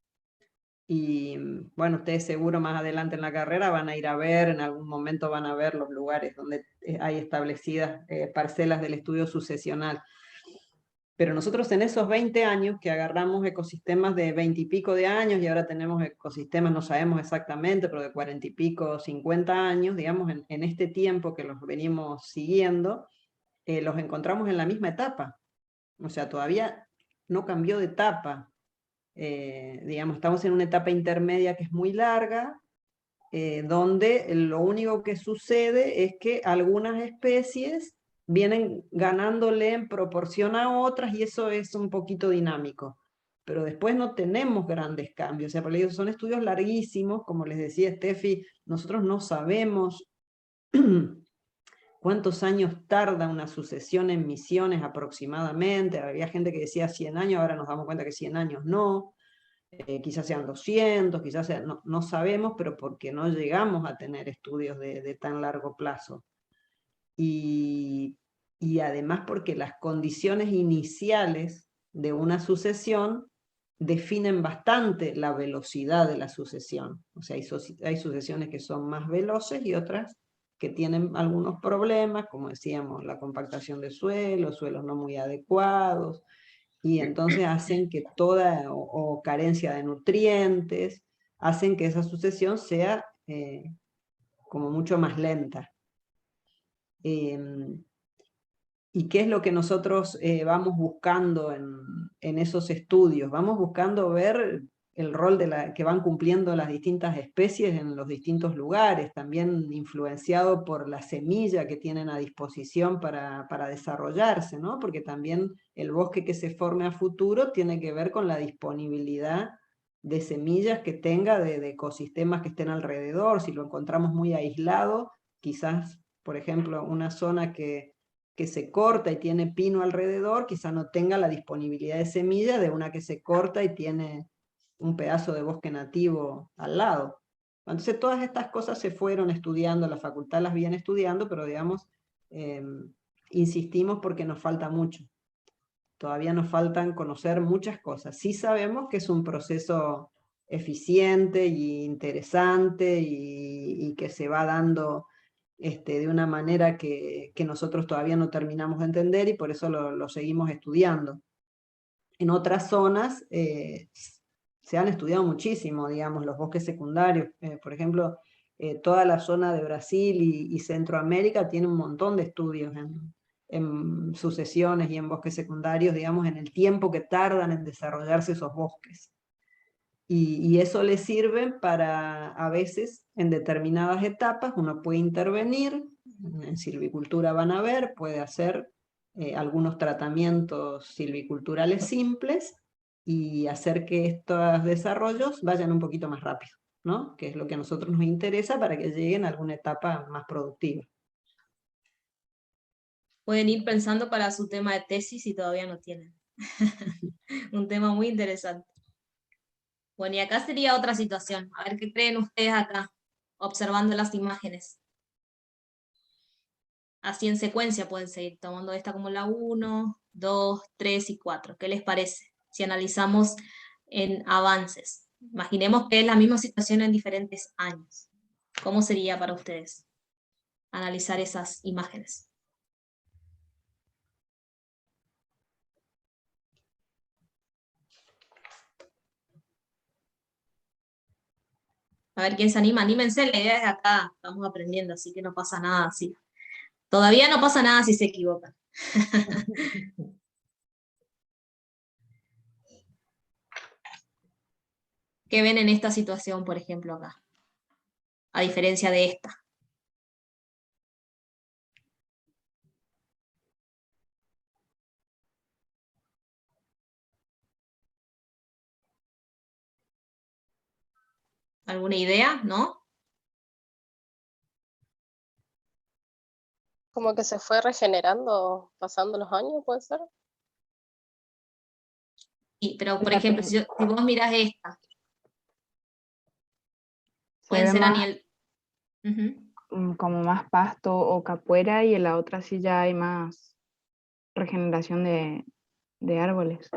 Y bueno, ustedes seguro más adelante en la carrera van a ir a ver, en algún momento van a ver los lugares donde hay establecidas parcelas del estudio sucesional. Pero nosotros en esos 20 años que agarramos ecosistemas de 20 y pico de años y ahora tenemos ecosistemas, no sabemos exactamente, pero de 40 y pico, 50 años, digamos, en este tiempo que los venimos siguiendo, los encontramos en la misma etapa. O sea, todavía no cambió de etapa. Digamos, estamos en una etapa intermedia que es muy larga, donde lo único que sucede es que algunas especies vienen ganándole en proporción a otras y eso es un poquito dinámico. Pero después no tenemos grandes cambios. O sea, por eso son estudios larguísimos, como les decía Steffi, nosotros no sabemos cuántos años tarda una sucesión en misiones aproximadamente. Había gente que decía 100 años, ahora nos damos cuenta que 100 años no. Quizás sean 200, quizás sean, no sabemos, pero porque no llegamos a tener estudios de tan largo plazo. Y además porque las condiciones iniciales de una sucesión definen bastante la velocidad de la sucesión. O sea, hay sucesiones que son más veloces y otras que tienen algunos problemas, como decíamos, la compactación de suelos no muy adecuados, y entonces hacen que o carencia de nutrientes, hacen que esa sucesión sea como mucho más lenta. ¿Y qué es lo que nosotros vamos buscando en esos estudios? Vamos buscando ver el rol que van cumpliendo las distintas especies en los distintos lugares, también influenciado por la semilla que tienen a disposición para desarrollarse, ¿no? Porque también el bosque que se forme a futuro tiene que ver con la disponibilidad de semillas que tenga de ecosistemas que estén alrededor. Si lo encontramos muy aislado, quizás, por ejemplo, una zona que se corta y tiene pino alrededor, quizá no tenga la disponibilidad de semilla de una que se corta y tiene un pedazo de bosque nativo al lado. Entonces todas estas cosas se fueron estudiando, la facultad las viene estudiando, pero digamos, insistimos porque nos falta mucho. Todavía nos faltan conocer muchas cosas. Sí sabemos que es un proceso eficiente y interesante y que se va dando de una manera que nosotros todavía no terminamos de entender y por eso lo seguimos estudiando. En otras zonas se han estudiado muchísimo, digamos, los bosques secundarios. Por ejemplo, toda la zona de Brasil y Centroamérica tiene un montón de estudios en sucesiones y en bosques secundarios, digamos, en el tiempo que tardan en desarrollarse esos bosques. Y eso le sirve para, a veces, en determinadas etapas, uno puede intervenir, en silvicultura van a ver, puede hacer algunos tratamientos silviculturales simples y hacer que estos desarrollos vayan un poquito más rápido, ¿no? Que es lo que a nosotros nos interesa para que lleguen a alguna etapa más productiva. Pueden ir pensando para su tema de tesis si todavía no tienen. Un tema muy interesante. Bueno, y acá sería otra situación. A ver qué creen ustedes acá, observando las imágenes. Así en secuencia pueden seguir, tomando esta como la 1, 2, 3 y 4. ¿Qué les parece? Si analizamos en avances. Imaginemos que es la misma situación en diferentes años. ¿Cómo sería para ustedes analizar esas imágenes? A ver quién se anima, anímense, la idea es acá, estamos aprendiendo, así que no pasa nada así. Todavía no pasa nada si se equivocan. ¿Qué ven en esta situación, por ejemplo, acá? A diferencia de esta. ¿Alguna idea? ¿No? Como que se fue regenerando pasando los años, ¿puede ser? Sí, pero por ejemplo, si vos mirás esta, Se pueden ve ser a más nivel... Ujú. como más pasto o capuera y en la otra sí ya hay más regeneración de árboles.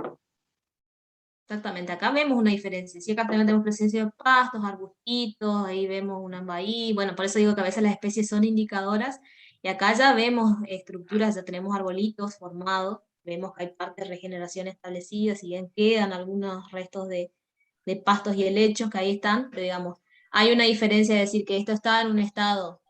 Exactamente, acá vemos una diferencia. Sí, acá también tenemos presencia de pastos, arbustitos, ahí vemos una bahía. Bueno, por eso digo que a veces las especies son indicadoras. Y acá ya vemos estructuras, ya tenemos arbolitos formados, vemos que hay partes de regeneración establecidas, si bien quedan algunos restos de pastos y helechos que ahí están, pero digamos, hay una diferencia de decir que esto está en un estado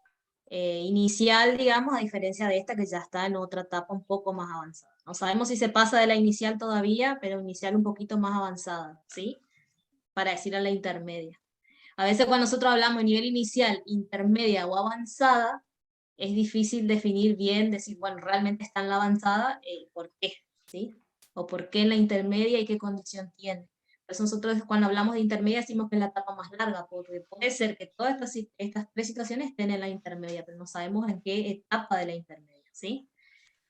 inicial, digamos, a diferencia de esta que ya está en otra etapa un poco más avanzada. No sabemos si se pasa de la inicial todavía, pero inicial un poquito más avanzada, ¿sí? Para decir a la intermedia. A veces cuando nosotros hablamos de nivel inicial, intermedia o avanzada, es difícil definir bien, decir, bueno, realmente está en la avanzada, ¿por qué? ¿Sí? O por qué en la intermedia y qué condición tiene. Por eso nosotros cuando hablamos de intermedia decimos que es la etapa más larga, porque puede ser que todas estas tres situaciones estén en la intermedia, pero no sabemos en qué etapa de la intermedia, ¿sí?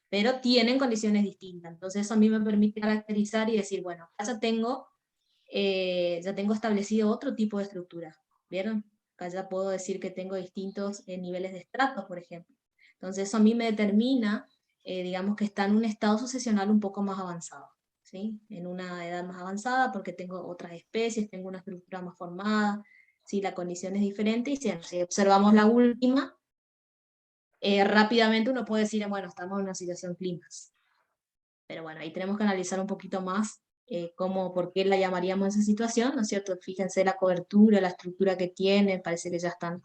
Pero tienen condiciones distintas. Entonces eso a mí me permite caracterizar y decir, bueno, acá ya tengo establecido otro tipo de estructura, ¿vieron? Acá ya puedo decir que tengo distintos niveles de estratos, por ejemplo. Entonces eso a mí me determina, digamos que está en un estado sucesional un poco más avanzado, ¿sí? En una edad más avanzada porque tengo otras especies, tengo una estructura más formada, ¿sí? La condición es diferente y si observamos la última, rápidamente uno puede decir, bueno, estamos en una situación clímax. Pero bueno, ahí tenemos que analizar un poquito más por qué la llamaríamos esa situación, ¿no es cierto? Fíjense la cobertura, la estructura que tiene, parece que ya están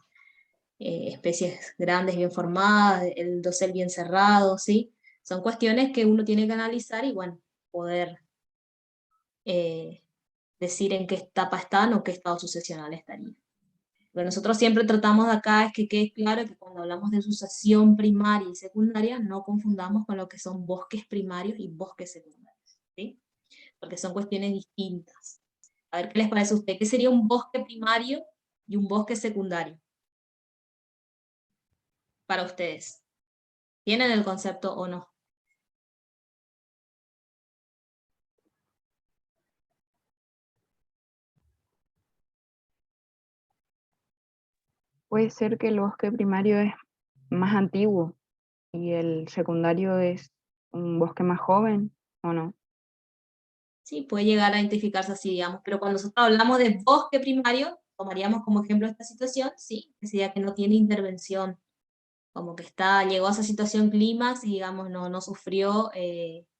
especies grandes, bien formadas, el dosel bien cerrado, ¿sí? Son cuestiones que uno tiene que analizar y, bueno, poder decir en qué etapa están o qué estado sucesional estaría. Lo que nosotros siempre tratamos de acá es que quede claro que cuando hablamos de sucesión primaria y secundaria, no confundamos con lo que son bosques primarios y bosques secundarios, ¿sí? Porque son cuestiones distintas. A ver qué les parece a usted. ¿Qué sería un bosque primario y un bosque secundario para ustedes? ¿Tienen el concepto o no? Puede ser que el bosque primario es más antiguo y el secundario es un bosque más joven, ¿o no? Sí, puede llegar a identificarse así, digamos, pero cuando nosotros hablamos de bosque primario, tomaríamos como ejemplo esta situación, sí, que sería que no tiene intervención, como que llegó a esa situación clímax y digamos no sufrió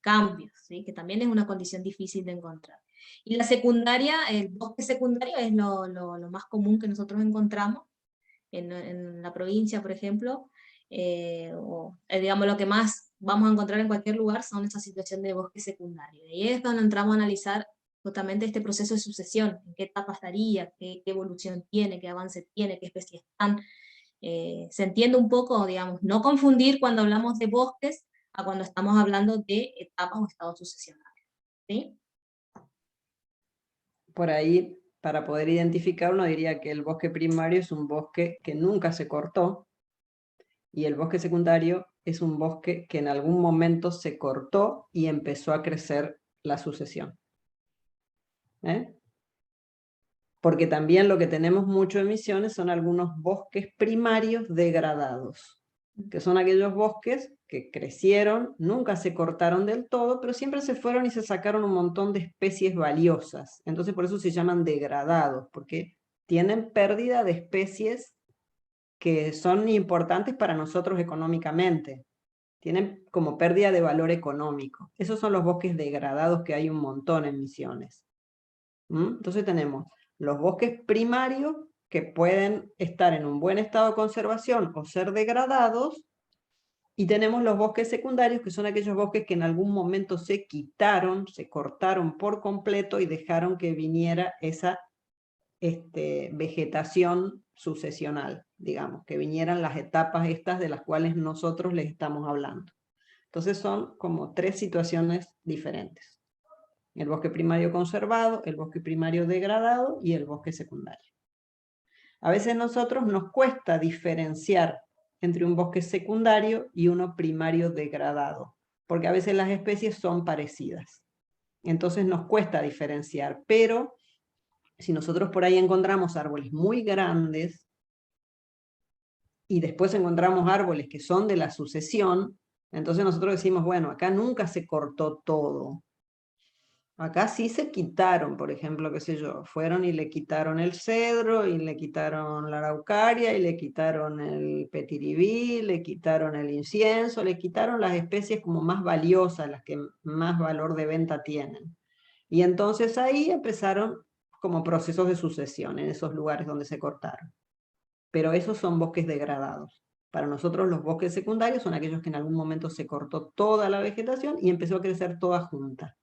cambios, ¿sí? Que también es una condición difícil de encontrar. Y la secundaria, el bosque secundario es lo más común que nosotros encontramos en la provincia, por ejemplo, digamos lo que más vamos a encontrar en cualquier lugar son esa situación de bosque secundario. Y ahí es donde entramos a analizar justamente este proceso de sucesión, en qué etapa estaría, qué evolución tiene, qué avance tiene, qué especies están. Se entiende un poco, digamos, no confundir cuando hablamos de bosques a cuando estamos hablando de etapas o estados sucesionales, ¿sí? Por ahí, para poder identificar, uno diría que el bosque primario es un bosque que nunca se cortó, y el bosque secundario es un bosque que en algún momento se cortó y empezó a crecer la sucesión. Porque también lo que tenemos mucho en Misiones son algunos bosques primarios degradados, que son aquellos bosques que crecieron, nunca se cortaron del todo, pero siempre se fueron y se sacaron un montón de especies valiosas. Entonces por eso se llaman degradados, porque tienen pérdida de especies que son importantes para nosotros económicamente. Tienen como pérdida de valor económico. Esos son los bosques degradados que hay un montón en Misiones. Entonces tenemos los bosques primarios que pueden estar en un buen estado de conservación o ser degradados, y tenemos los bosques secundarios, que son aquellos bosques que en algún momento se quitaron, se cortaron por completo y dejaron que viniera esa vegetación sucesional, digamos, que vinieran las etapas estas de las cuales nosotros les estamos hablando. Entonces son como tres situaciones diferentes: el bosque primario conservado, el bosque primario degradado y el bosque secundario. A veces nosotros nos cuesta diferenciar entre un bosque secundario y uno primario degradado, porque a veces las especies son parecidas. Entonces nos cuesta diferenciar, pero si nosotros por ahí encontramos árboles muy grandes y después encontramos árboles que son de la sucesión, entonces nosotros decimos, bueno, acá nunca se cortó todo. Acá sí se quitaron, por ejemplo, qué sé yo, fueron y le quitaron el cedro, y le quitaron la araucaria, y le quitaron el petiribí, le quitaron el incienso, le quitaron las especies como más valiosas, las que más valor de venta tienen. Y entonces ahí empezaron como procesos de sucesión en esos lugares donde se cortaron. Pero esos son bosques degradados. Para nosotros los bosques secundarios son aquellos que en algún momento se cortó toda la vegetación y empezó a crecer toda junta.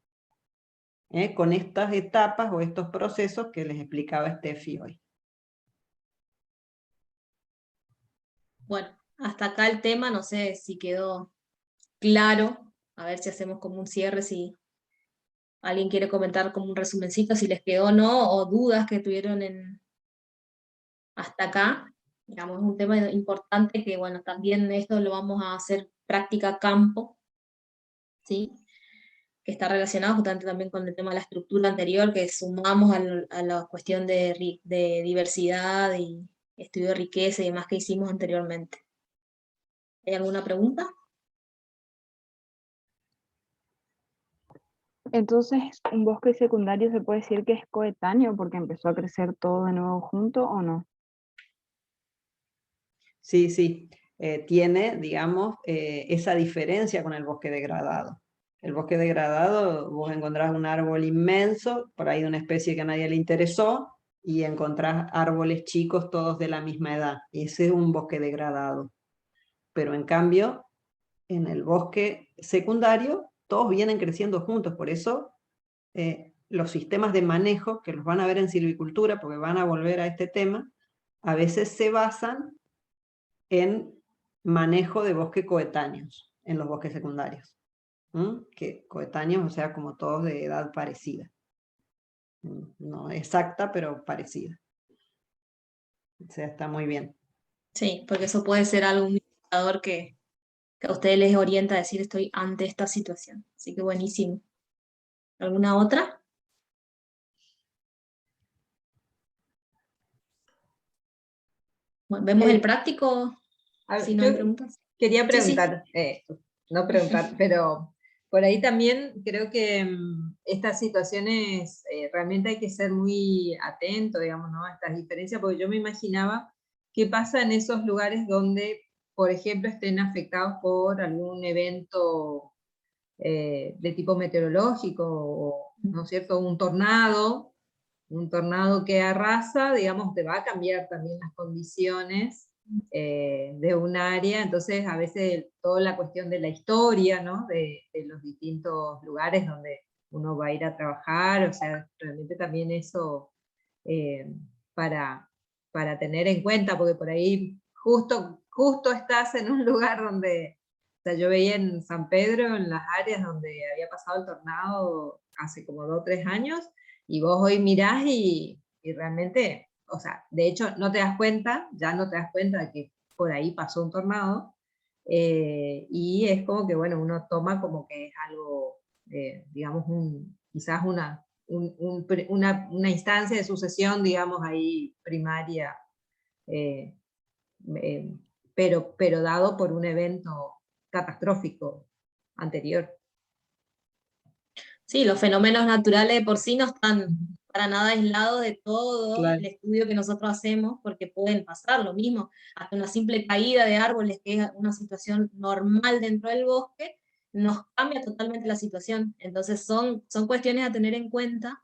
Con estas etapas o estos procesos que les explicaba Steffi hoy. Bueno, hasta acá el tema, no sé si quedó claro, a ver si hacemos como un cierre, si alguien quiere comentar como un resumencito, si les quedó o no, o dudas que tuvieron hasta acá. Digamos, es un tema importante que, bueno, también esto lo vamos a hacer práctica campo, ¿sí? Que está relacionado justamente también con el tema de la estructura anterior, que sumamos a la cuestión de diversidad y estudio de riqueza y demás que hicimos anteriormente. ¿Hay alguna pregunta? Entonces, ¿un bosque secundario se puede decir que es coetáneo porque empezó a crecer todo de nuevo junto o no? Sí, sí, tiene, digamos, esa diferencia con el bosque degradado. El bosque degradado, vos encontrás un árbol inmenso, por ahí de una especie que a nadie le interesó, y encontrás árboles chicos todos de la misma edad. Y ese es un bosque degradado. Pero en cambio, en el bosque secundario, todos vienen creciendo juntos. Por eso, los sistemas de manejo, que los van a ver en silvicultura, porque van a volver a este tema, a veces se basan en manejo de bosque coetáneos en los bosques secundarios. Que coetáneos, o sea, como todos de edad parecida. No exacta, pero parecida. O sea, está muy bien. Sí, porque eso puede ser algún indicador que a ustedes les orienta a decir estoy ante esta situación. Así que buenísimo. ¿Alguna otra? Bueno, ¿vemos el práctico? Si no Yo hay preguntas. quería Sí, sí. preguntar, no preguntar, pero por ahí también creo que estas situaciones realmente hay que ser muy atento, digamos, ¿no? A estas diferencias, porque yo me imaginaba qué pasa en esos lugares donde, por ejemplo, estén afectados por algún evento de tipo meteorológico, o, ¿no es cierto?, un tornado que arrasa, digamos, te va a cambiar también las condiciones de un área, entonces a veces toda la cuestión de la historia, ¿no? De los distintos lugares donde uno va a ir a trabajar, o sea, realmente también eso eh, para, para tener en cuenta, porque por ahí justo estás en un lugar donde, o sea, yo veía en San Pedro, en las áreas donde había pasado el tornado hace como 2 o 3 años, y vos hoy mirás y realmente, o sea, de hecho no te das cuenta, ya no te das cuenta de que por ahí pasó un tornado, y es como que, bueno, uno toma como que es algo, digamos, quizás una instancia de sucesión, digamos, ahí primaria, eh, eh, pero dado por un evento catastrófico anterior. Sí, los fenómenos naturales de por sí no están para nada aislados de todo Claro. el estudio que nosotros hacemos, porque pueden pasar lo mismo, hasta una simple caída de árboles, que es una situación normal dentro del bosque, nos cambia totalmente la situación. Entonces son cuestiones a tener en cuenta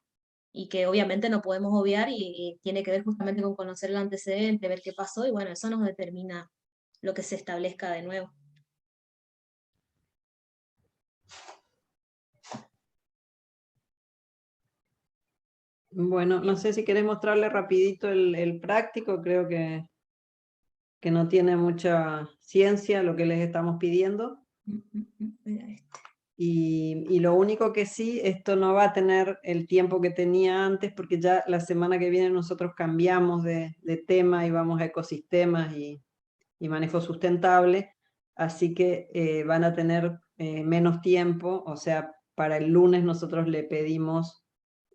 y que obviamente no podemos obviar y tiene que ver justamente con conocer el antecedente, ver qué pasó y bueno, eso nos determina lo que se establezca de nuevo. Bueno, no sé si querés mostrarle rapidito el práctico, creo que no tiene mucha ciencia lo que les estamos pidiendo. Mira esto. Y lo único que sí, esto no va a tener el tiempo que tenía antes, porque ya la semana que viene nosotros cambiamos de tema y vamos a ecosistemas y manejo sustentable, así que van a tener menos tiempo, o sea, para el lunes nosotros le pedimos,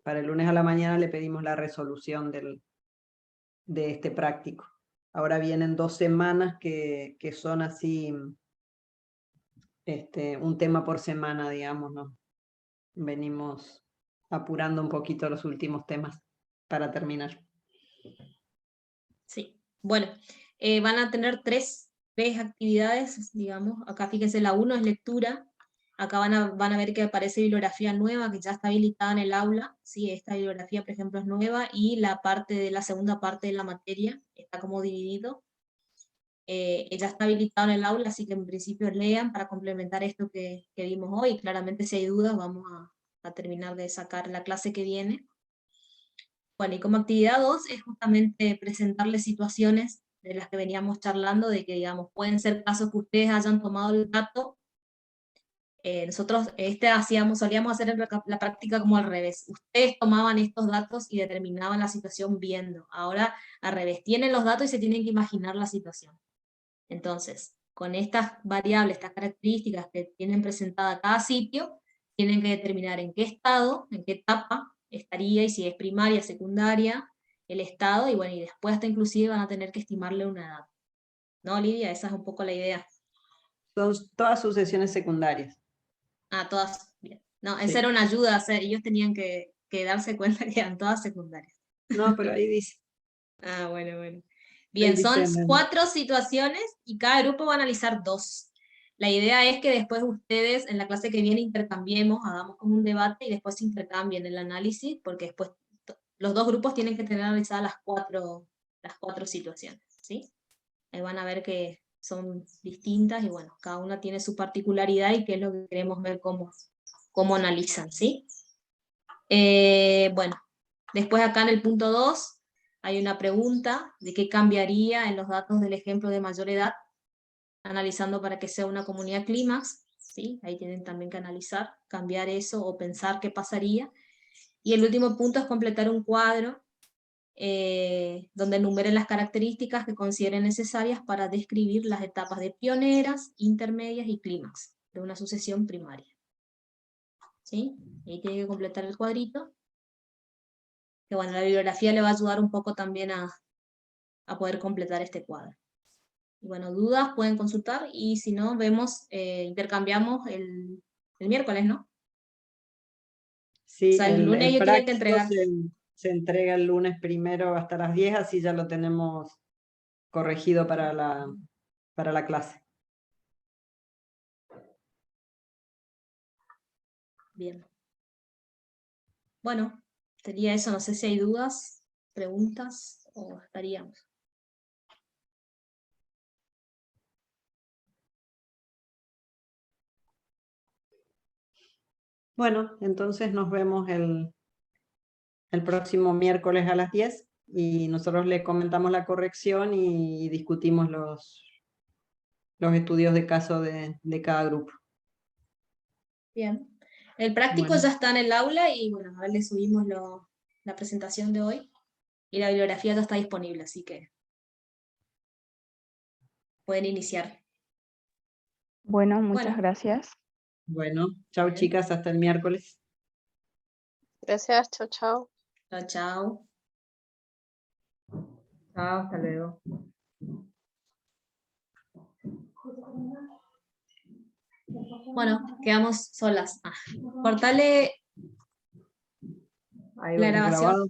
para el lunes a la mañana le pedimos la resolución de este práctico. Ahora vienen 2 semanas que son así, un tema por semana, digamos, ¿no? Venimos apurando un poquito los últimos temas para terminar. Sí, bueno, van a tener tres actividades, digamos. Acá fíjense, la 1 es lectura. Acá van a ver que aparece bibliografía nueva, que ya está habilitada en el aula. Sí, esta bibliografía, por ejemplo, es nueva, y la segunda parte de la materia está como dividido. Ya está habilitado en el aula, así que en principio lean para complementar esto que vimos hoy. Claramente, si hay dudas, vamos a terminar de sacar la clase que viene. Bueno, y como actividad 2 es justamente presentarles situaciones de las que veníamos charlando, de que, digamos, pueden ser casos que ustedes hayan tomado el dato. Nosotros solíamos hacer la práctica como al revés. Ustedes tomaban estos datos y determinaban la situación viendo. Ahora, al revés, tienen los datos y se tienen que imaginar la situación. Entonces, con estas variables, estas características que tienen presentada cada sitio, tienen que determinar en qué estado, en qué etapa estaría, y si es primaria, secundaria, el estado, y bueno, y después hasta inclusive van a tener que estimarle una edad. ¿No, Lidia? Esa es un poco la idea. Son todas sucesiones secundarias. Ah, todas, bien. No, Sí. esa era una ayuda, ellos tenían que darse cuenta que eran todas secundarias. No, pero ahí dice. Ah, bueno. Ahí Bien, dice son en el- 4 situaciones y cada grupo va a analizar 2. La idea es que después ustedes en la clase que viene intercambiemos, hagamos como un debate y después intercambien el análisis, porque después los 2 grupos tienen que tener analizadas las cuatro situaciones, ¿sí? Ahí van a ver que son distintas y bueno, cada una tiene su particularidad y qué es lo que queremos ver cómo analizan, ¿sí? Bueno, después acá en el punto 2 hay una pregunta de qué cambiaría en los datos del ejemplo de mayor edad, analizando para que sea una comunidad clímax, ¿sí? Ahí tienen también que analizar, cambiar eso o pensar qué pasaría. Y el último punto es completar un cuadro donde enumeren las características que consideren necesarias para describir las etapas de pioneras, intermedias y clímax de una sucesión primaria. ¿Sí? Y ahí tiene que completar el cuadrito. Que bueno, la bibliografía le va a ayudar un poco también a poder completar este cuadro. Y bueno, dudas pueden consultar y si no, intercambiamos el miércoles, ¿no? Sí, O sea, el lunes el ellos tienen que práctico entregar. se entrega el lunes primero hasta las 10, así ya lo tenemos corregido para la clase. Bien. Bueno, sería eso, no sé si hay dudas, preguntas, o estaríamos. Bueno, entonces nos vemos el próximo miércoles a las 10 y nosotros le comentamos la corrección y discutimos los estudios de caso de cada grupo. Bien. El práctico Bueno. ya está en el aula y bueno, ahora le subimos la presentación de hoy y la bibliografía ya está disponible, así que pueden iniciar. Bueno, muchas Bueno. gracias. Bueno, chao Bien. chicas, hasta el miércoles. Gracias, chao, chao. Chao, chao. Chao, hasta luego. Bueno, quedamos solas. Cortale Ahí la voy. grabación. Grabado.